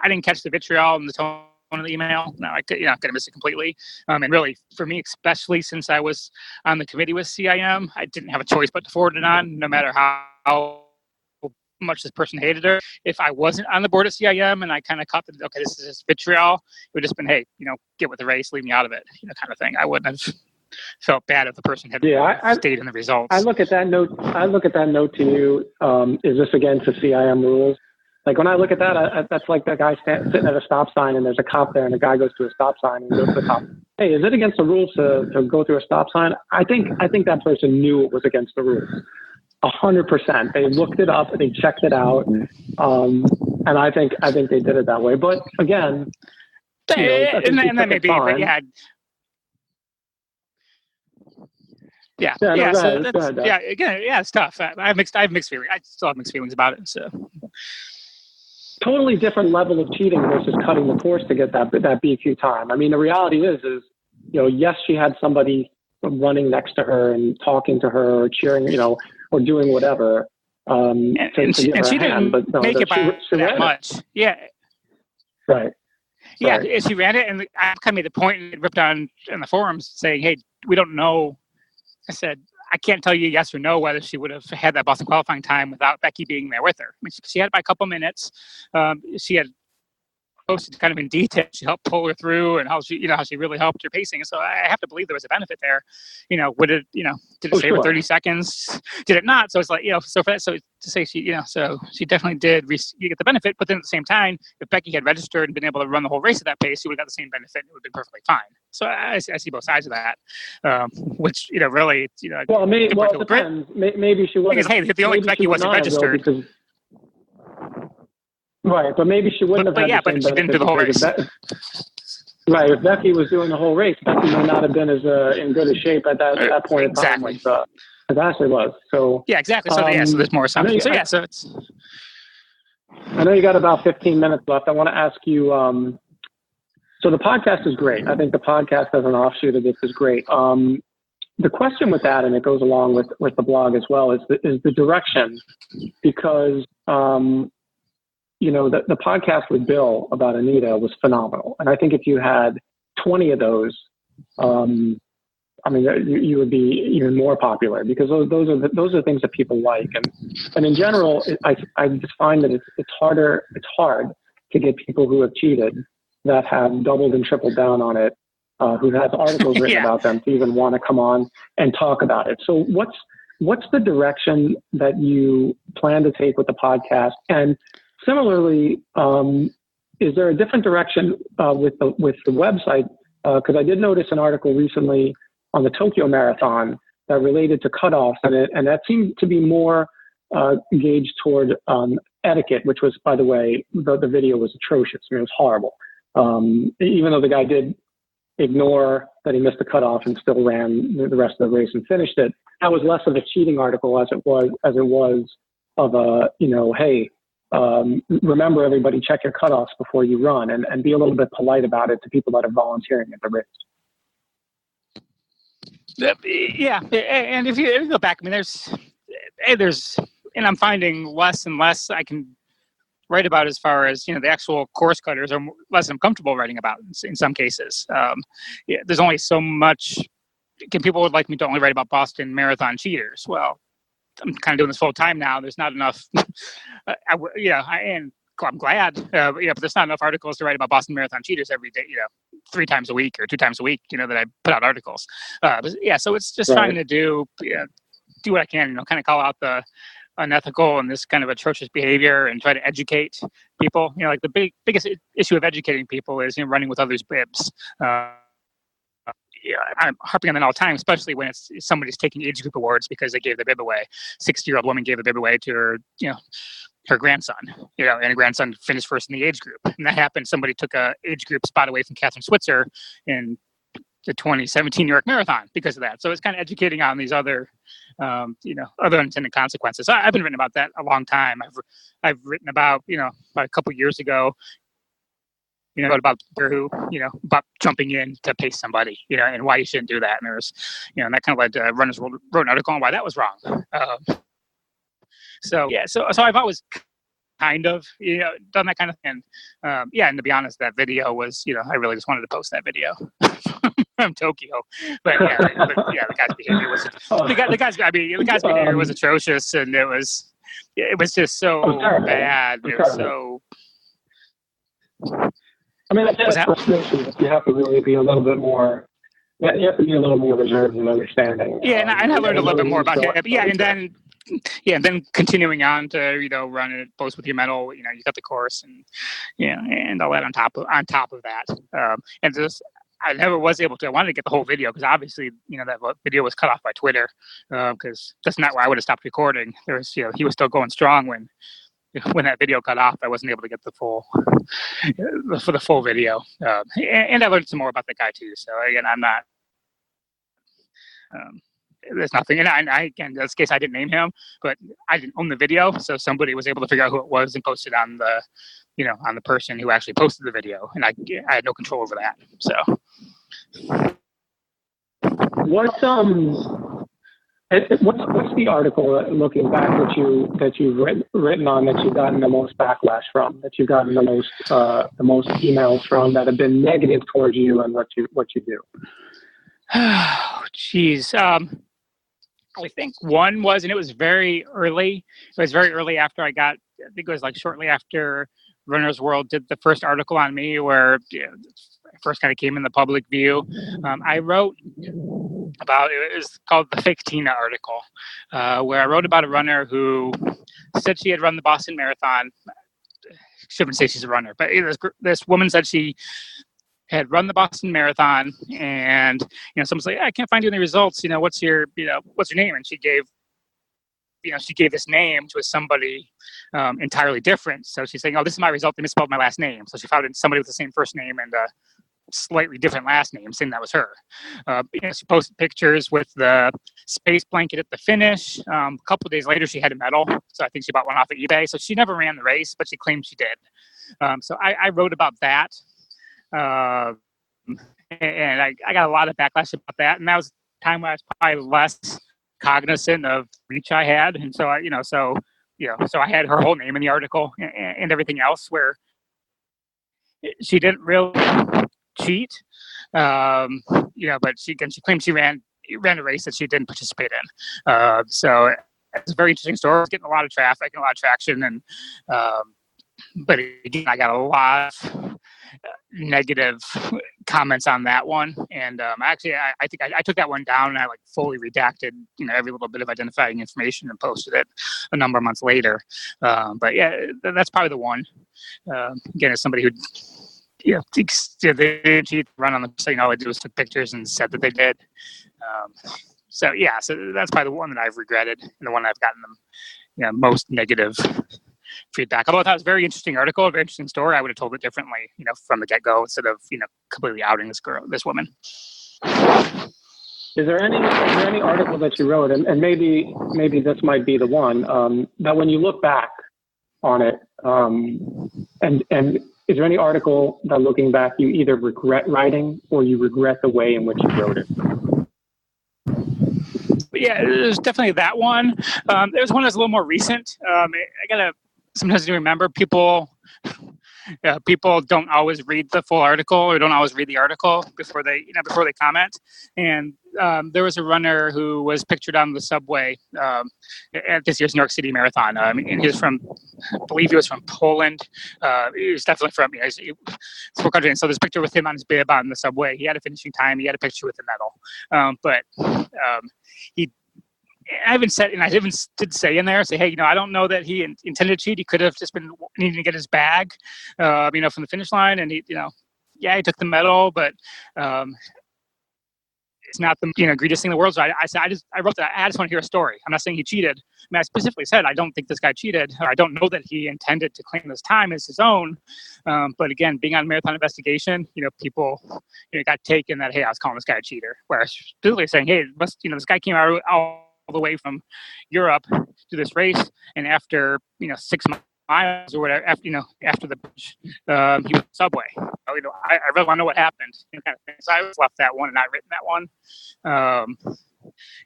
I didn't catch the vitriol in the tone of the email. No, I could have missed it completely. And really, for me, especially since I was on the committee with CIM, I didn't have a choice but to forward it on, no matter how much this person hated her. If I wasn't on the board of CIM and I kind of caught this is just vitriol, it would just been, hey, get with the race, leave me out of it, kind of thing. I wouldn't have felt bad if the person had stayed in the results. I look at that note to you. Is this against the CIM rules? Like when I look at that, that's like that guy sitting at a stop sign and there's a cop there and the guy goes to a stop sign and goes to the cop. Hey, is it against the rules to go through a stop sign? I think that person knew it was against the rules. 100%. They looked it up. They checked it out. And I think they did it that way. But again, and that may be, but yeah. Yeah. Go ahead, again, it's tough. I have mixed feelings. I still have mixed feelings about it. So totally different level of cheating versus cutting the course to get that BQ time. I mean, the reality is, yes, she had somebody running next to her and talking to her or cheering, or doing whatever. And she didn't make it by that much. Yeah. Right. Yeah, she ran it, and I kind of made the point and ripped on in the forums saying, "Hey, we don't know." I said, "I can't tell you yes or no whether she would have had that Boston qualifying time without Becky being there with her." I mean, she had it by a couple minutes. She had posted kind of in detail. She helped pull her through, and how she really helped her pacing. So I have to believe there was a benefit there. Would it, did it save her 30 seconds? Did it not? So it's like, so to say she, so she definitely did you get the benefit. But then at the same time, if Becky had registered and been able to run the whole race at that pace, she would have got the same benefit. And it would have been perfectly fine. So I see both sides of that, which, really, well, it depends. Maybe she wasn't. Because, hey, the only Becky wasn't registered. Right, but maybe she wouldn't have. But she didn't do the whole race. Right, if Becky was doing the whole race, Becky may not have been as in good a shape at that point in time. Exactly. As Ashley was. So yeah, exactly. So so there's more assumptions. So it's. I know you got about 15 minutes left. I want to ask you. So the podcast is great. I think the podcast as an offshoot of this is great. The question with that, and it goes along with the blog as well, is the direction, because. The podcast with Bill about Anita was phenomenal. And I think if you had 20 of those, you would be even more popular, because those are things that people like. And in general, I just find that it's hard to get people who have cheated, that have doubled and tripled down on it, who has articles written about them, to even want to come on and talk about it. So what's the direction that you plan to take with the podcast? And similarly, is there a different direction with the website? Because I did notice an article recently on the Tokyo Marathon that related to cutoffs, and that seemed to be more gauged toward etiquette, which was, by the way, the video was atrocious. I mean, it was horrible. Even though the guy did ignore that he missed the cutoff and still ran the rest of the race and finished it, that was less of a cheating article as it was of a, hey, remember, everybody, check your cutoffs before you run, and be a little bit polite about it to people that are volunteering at the race. Yeah, and if you go back, I mean, there's, and I'm finding less and less I can write about as far as, the actual course cutters are less I'm comfortable writing about in some cases. There's only so much. People would like me to only write about Boston Marathon cheaters. Well, I'm kind of doing this full time now. There's not enough. I'm glad. But there's not enough articles to write about Boston Marathon cheaters every day. 3 times a week or 2 times a week. that I put out articles. So it's just trying to do what I can. Kind of call out the unethical and this kind of atrocious behavior, and try to educate people. Like the biggest issue of educating people is running with others' bibs. I'm harping on that all the time, especially when it's somebody's taking age group awards because they gave their bib away. 60-year-old woman gave the bib away to her, her grandson, and her grandson finished first in the age group. And that happened. Somebody took a age group spot away from Catherine Switzer in the 2017 New York Marathon because of that. So it's kind of educating on these other, other unintended consequences. So I've been written about that a long time. I've written about, about a couple years ago, about about jumping in to pace somebody, and why you shouldn't do that. And there's, and that kind of led to Runners World wrote an article on why that was wrong. So I've always kind of, done that kind of thing. And to be honest, that video was, I really just wanted to post that video from Tokyo. But the guy's behavior was, the guy's behavior was atrocious, and it was just so bad. It was so. I mean, that's frustration. You have to really be a little bit more Yeah, you have to be a little more reserved and understanding. Yeah, and I learned a little bit more about him. But yeah, and then continuing on to run it post with your medal. You got the course and and all that on top of that. And just I never was able to. I wanted to get the whole video because obviously that video was cut off by Twitter because that's not where I would have stopped recording. There was he was still going strong when that video cut off. I wasn't able to get the full video. And I learned some more about the guy too. So again, I'm not. There's nothing, and I again, in this case, I didn't name him, but I didn't own the video, so somebody was able to figure out who it was and post it on the, on the person who actually posted the video, and I had no control over that. So, what's the article looking back that you've written on that you've gotten the most backlash from, that you've gotten the most emails from that have been negative towards you and what you do? Oh, geez. I think one was, and it was very early. It was very early after I think it was like shortly after Runner's World did the first article on me where I first kind of came in the public view. I wrote about, it was called the Fake Tina article, where I wrote about a runner who said she had run the Boston Marathon. Shouldn't say she's a runner, but this woman said she had run the Boston Marathon, and someone's like, I can't find you any results. What's your name? And she gave this name to somebody entirely different. So she's saying, oh, this is my result. They misspelled my last name. So she found somebody with the same first name and a slightly different last name, saying that was her. She posted pictures with the space blanket at the finish. A couple of days later, she had a medal. So I think she bought one off of eBay. So she never ran the race, but she claimed she did. So I wrote about that. And I got a lot of backlash about that, and that was a time when I was probably less cognizant of reach I had, and so I had her whole name in the article and everything else, where she didn't really cheat, but she claimed she ran a race that she didn't participate in. So it's a very interesting story. It's getting a lot of traffic and a lot of traction, and but again, I got a lot of negative comments on that one, and actually, I think I took that one down and I fully redacted every little bit of identifying information and posted it a number of months later. But yeah, that's probably the one. Again, as somebody who they didn't cheat, run on the all I did was took pictures and said that they did. So that's probably the one that I've regretted and the one I've gotten them most negative feedback. Although I thought it was a very interesting article, a very interesting story, I would have told it differently, from the get-go instead of, completely outing this woman. Is there any article that you wrote, and maybe this might be the one, that when you look back on it, and is there any article that looking back you either regret writing or you regret the way in which you wrote it? Yeah, there's definitely that one. There's one that's a little more recent. I gotta sometimes do remember people don't always read the full article or don't always read the article before they comment. And there was a runner who was pictured on the subway at this year's New York City Marathon. And he was I believe he was from Poland. He was definitely from full country. And so there's a picture with him on his bib on the subway. He had a finishing time. He had a picture with the medal. But I even did say in there, hey, I don't know that he intended to cheat. He could have just been needing to get his bag, from the finish line. And he he took the medal, but it's not the greatest thing in the world. So I wrote that. I just want to hear a story. I'm not saying he cheated. I mean, I specifically said I don't think this guy cheated, or I don't know that he intended to claim this time as his own. But again, being on Marathon Investigation, people got taken that, hey, I was calling this guy a cheater. Whereas specifically saying, hey, this guy came out all the way from Europe to this race, and after 6 miles or whatever, after the bridge, he was subway. I really want to know what happened. Kind of thing. So I was left that one and not written that one.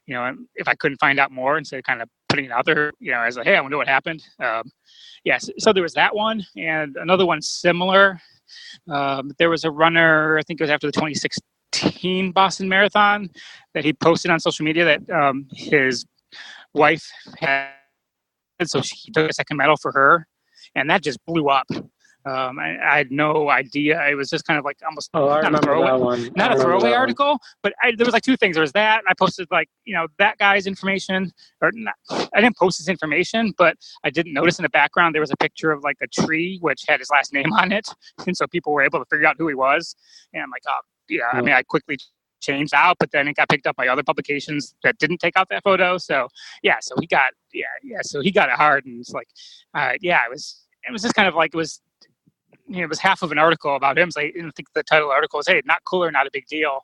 And if I couldn't find out more, instead of kind of putting it out there, as hey, I want to know what happened. So there was that one, and another one similar. There was a runner, I think it was after the 2016 Boston Marathon, that he posted on social media that his wife had, so he took a second medal for her, and that just blew up. I had no idea. It was just kind of like almost I remember that one. Not a throwaway article, but there was like two things. There was that I posted like, that guy's information, or not, I didn't post his information, but I didn't notice in the background there was a picture of like a tree which had his last name on it, and so people were able to figure out who he was. And I'm like, oh yeah. I mean, I quickly changed out, but then it got picked up by other publications that didn't take out that photo. So yeah, so he got so he got it hard, and it's like, it was just kind of like it was half of an article about him. So I think the title of the article was, "Hey, not cooler, not a big deal."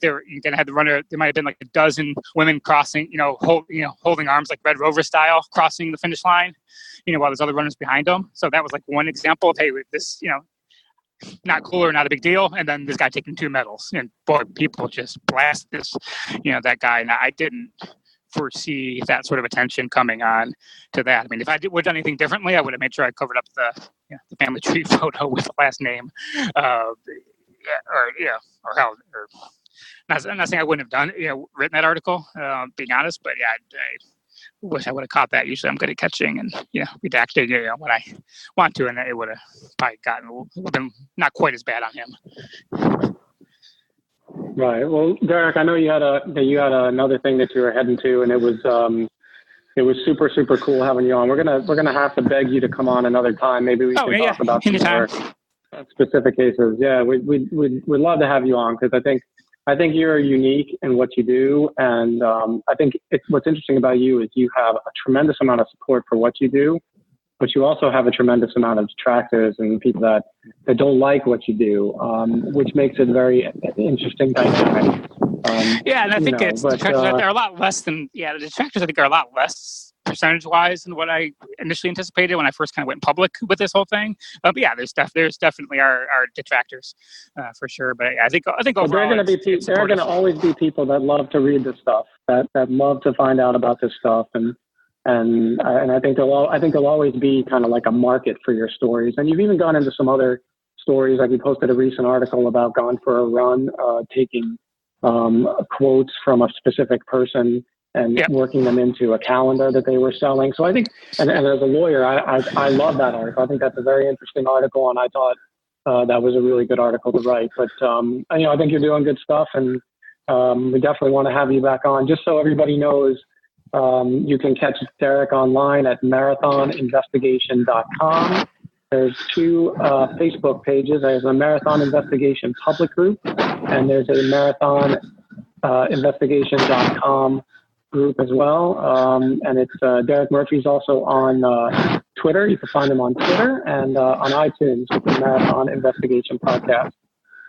You're gonna have the runner. There might have been like a dozen women crossing, holding arms like Red Rover style, crossing the finish line, while there's other runners behind them. So that was like one example of, hey, this, not cooler, not a big deal. And then this guy taking 2 medals, and boy, people just blast this, that guy. And I didn't foresee that sort of attention coming on to that. I mean, if I would have done anything differently, I would have made sure I covered up the family tree photo with the last name, or I'm not saying I wouldn't have done, written that article, being honest, but yeah, I wish I would have caught that. Usually I'm good at catching and, redacting, when I want to, and it would have probably been not quite as bad on him. Right. Well, Derek, I know you had another thing that you were heading to, and it was super, super cool having you on. We're gonna have to beg you to come on another time. Maybe we can talk about some more specific cases. Yeah, we'd love to have you on, because I think you're unique in what you do, and I think what's interesting about you is you have a tremendous amount of support for what you do, but you also have a tremendous amount of detractors and people that don't like what you do, which makes it very interesting dynamic. And I think detractors are a lot less than, the detractors I think are a lot less percentage-wise than what I initially anticipated when I first kind of went public with this whole thing. But yeah, there's definitely our detractors for sure. But I think overall, there are going to always be people that love to read this stuff, that love to find out about this stuff, and I think there'll always be kind of like a market for your stories. And you've even gone into some other stories, like you posted a recent article about Gone for a Run, taking quotes from a specific person and working them into a calendar that they were selling. So I think, and as a lawyer, I love that article. I think that's a very interesting article, and I thought that was a really good article to write. But I think you're doing good stuff, and we definitely want to have you back on. Just so everybody knows, you can catch Derek online at marathoninvestigation.com. There's 2 Facebook pages. There's a Marathon Investigation public group, and there's a marathoninvestigation.com group as well. And it's Derek Murphy's also on Twitter. You can find him on Twitter and on iTunes with the Marathon Investigation podcast.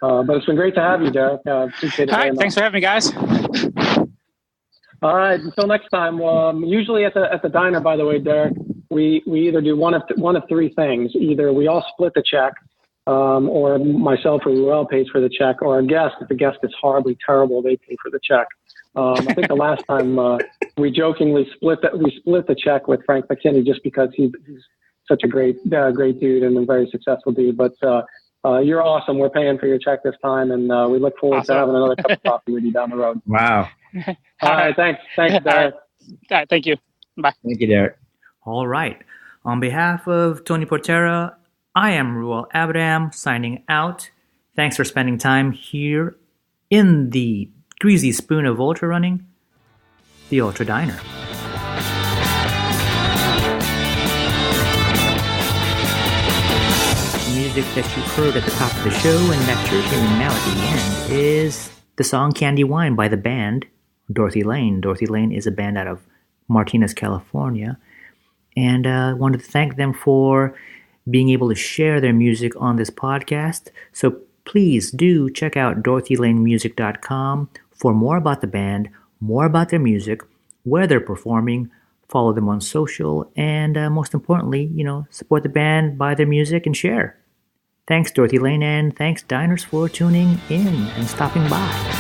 But it's been great to have you, Derek. Appreciate it. All right, thanks for having me, guys. All right, until next time. Usually at the diner, by the way, Derek, we either do one of 3 things. Either we all split the check, or myself or Ruel pays for the check, or a guest, if the guest is horribly terrible, they pay for the check. I think the last time we jokingly split the check with Frank McKinney, just because he's such a great dude and a very successful dude. But you're awesome. We're paying for your check this time, and we look forward to having another cup of coffee with you down the road. Wow. All right. Thanks, Derek. All right, thank you. Bye. Thank you, Derek. All right. On behalf of Tony Portera, I am Ruel Abram signing out. Thanks for spending time here in the greasy spoon of ultra running, the Ultra Diner. The music that you heard at the top of the show and that you're hearing now at the end is the song Candy Wine by the band Dorothy Lane. Dorothy Lane is a band out of Martinez, California. And I wanted to thank them for being able to share their music on this podcast. So please do check out dorothylanemusic.com for more about the band, more about their music, where they're performing, follow them on social, and most importantly, support the band, buy their music, and share. Thanks, Dorothy Lane, and thanks, Diners, for tuning in and stopping by.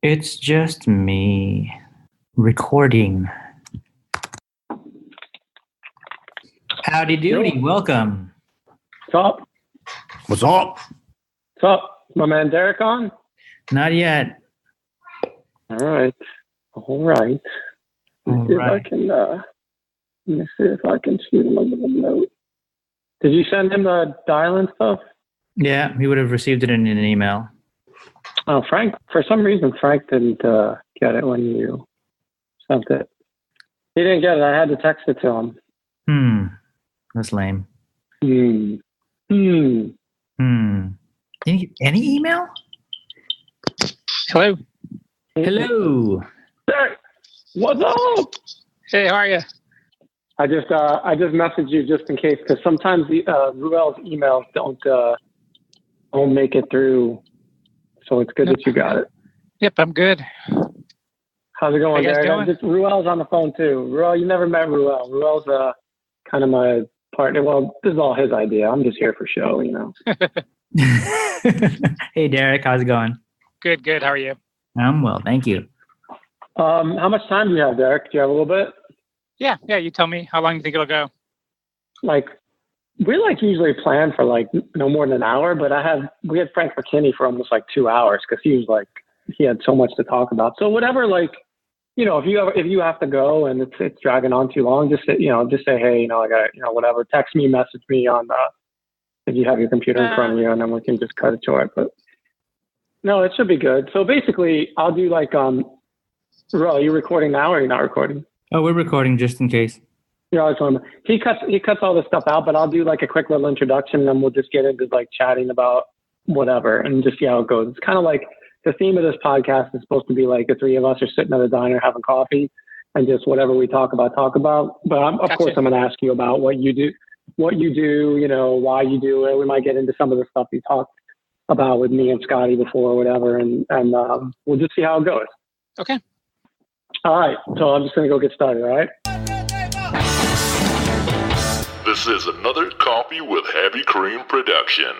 It's just me recording. Howdy doody, welcome. What's up? What's up? So, my man Derek on? Not yet. All right. Let me see if I can. Let me see if I can shoot him a little note. Did you send him the dial-in stuff? Yeah, he would have received it in an email. Oh, Frank. For some reason, Frank didn't get it when you sent it. He didn't get it. I had to text it to him. That's lame. Any email? Hello. Hello. Hey, what's up? Hey, how are you? I just messaged you just in case, because sometimes the Ruel's emails don't make it through. So it's good that you got it. Yep, I'm good. How's it going, Derek? Ruel's on the phone too. Ruel, you never met Ruel. Ruel's kind of my partner. Well, this is all his idea. I'm just here for show, you know. Hey, Derek, how's it going? Good. How are you? I'm well, thank you. How much time do you have, Derek? Do you have a little bit? Yeah. You tell me. How long do you think it'll go? We usually plan for no more than an hour, but we had Frank McKinney for almost 2 hours because he had so much to talk about. So whatever, if you have to go and it's dragging on too long, just say hey, I got whatever. Text me, message me on if you have your computer in front of you, and then we can just cut it short. But no, it should be good. So basically, I'll do Ruel, are you recording now or are you not recording? Oh, we're recording just in case. He cuts all this stuff out, but I'll do a quick little introduction, and then we'll just get into chatting about whatever and just see how it goes. It's kind of the theme of this podcast is supposed to be the three of us are sitting at a diner having coffee and just whatever we talk about. But of course, I'm going to ask you about what you do, why you do it. We might get into some of the stuff you talked about with me and Scotty before or whatever, and we'll just see how it goes. Okay. All right. So I'm just going to go get started. All right. This is another Coffee with Heavy Cream production.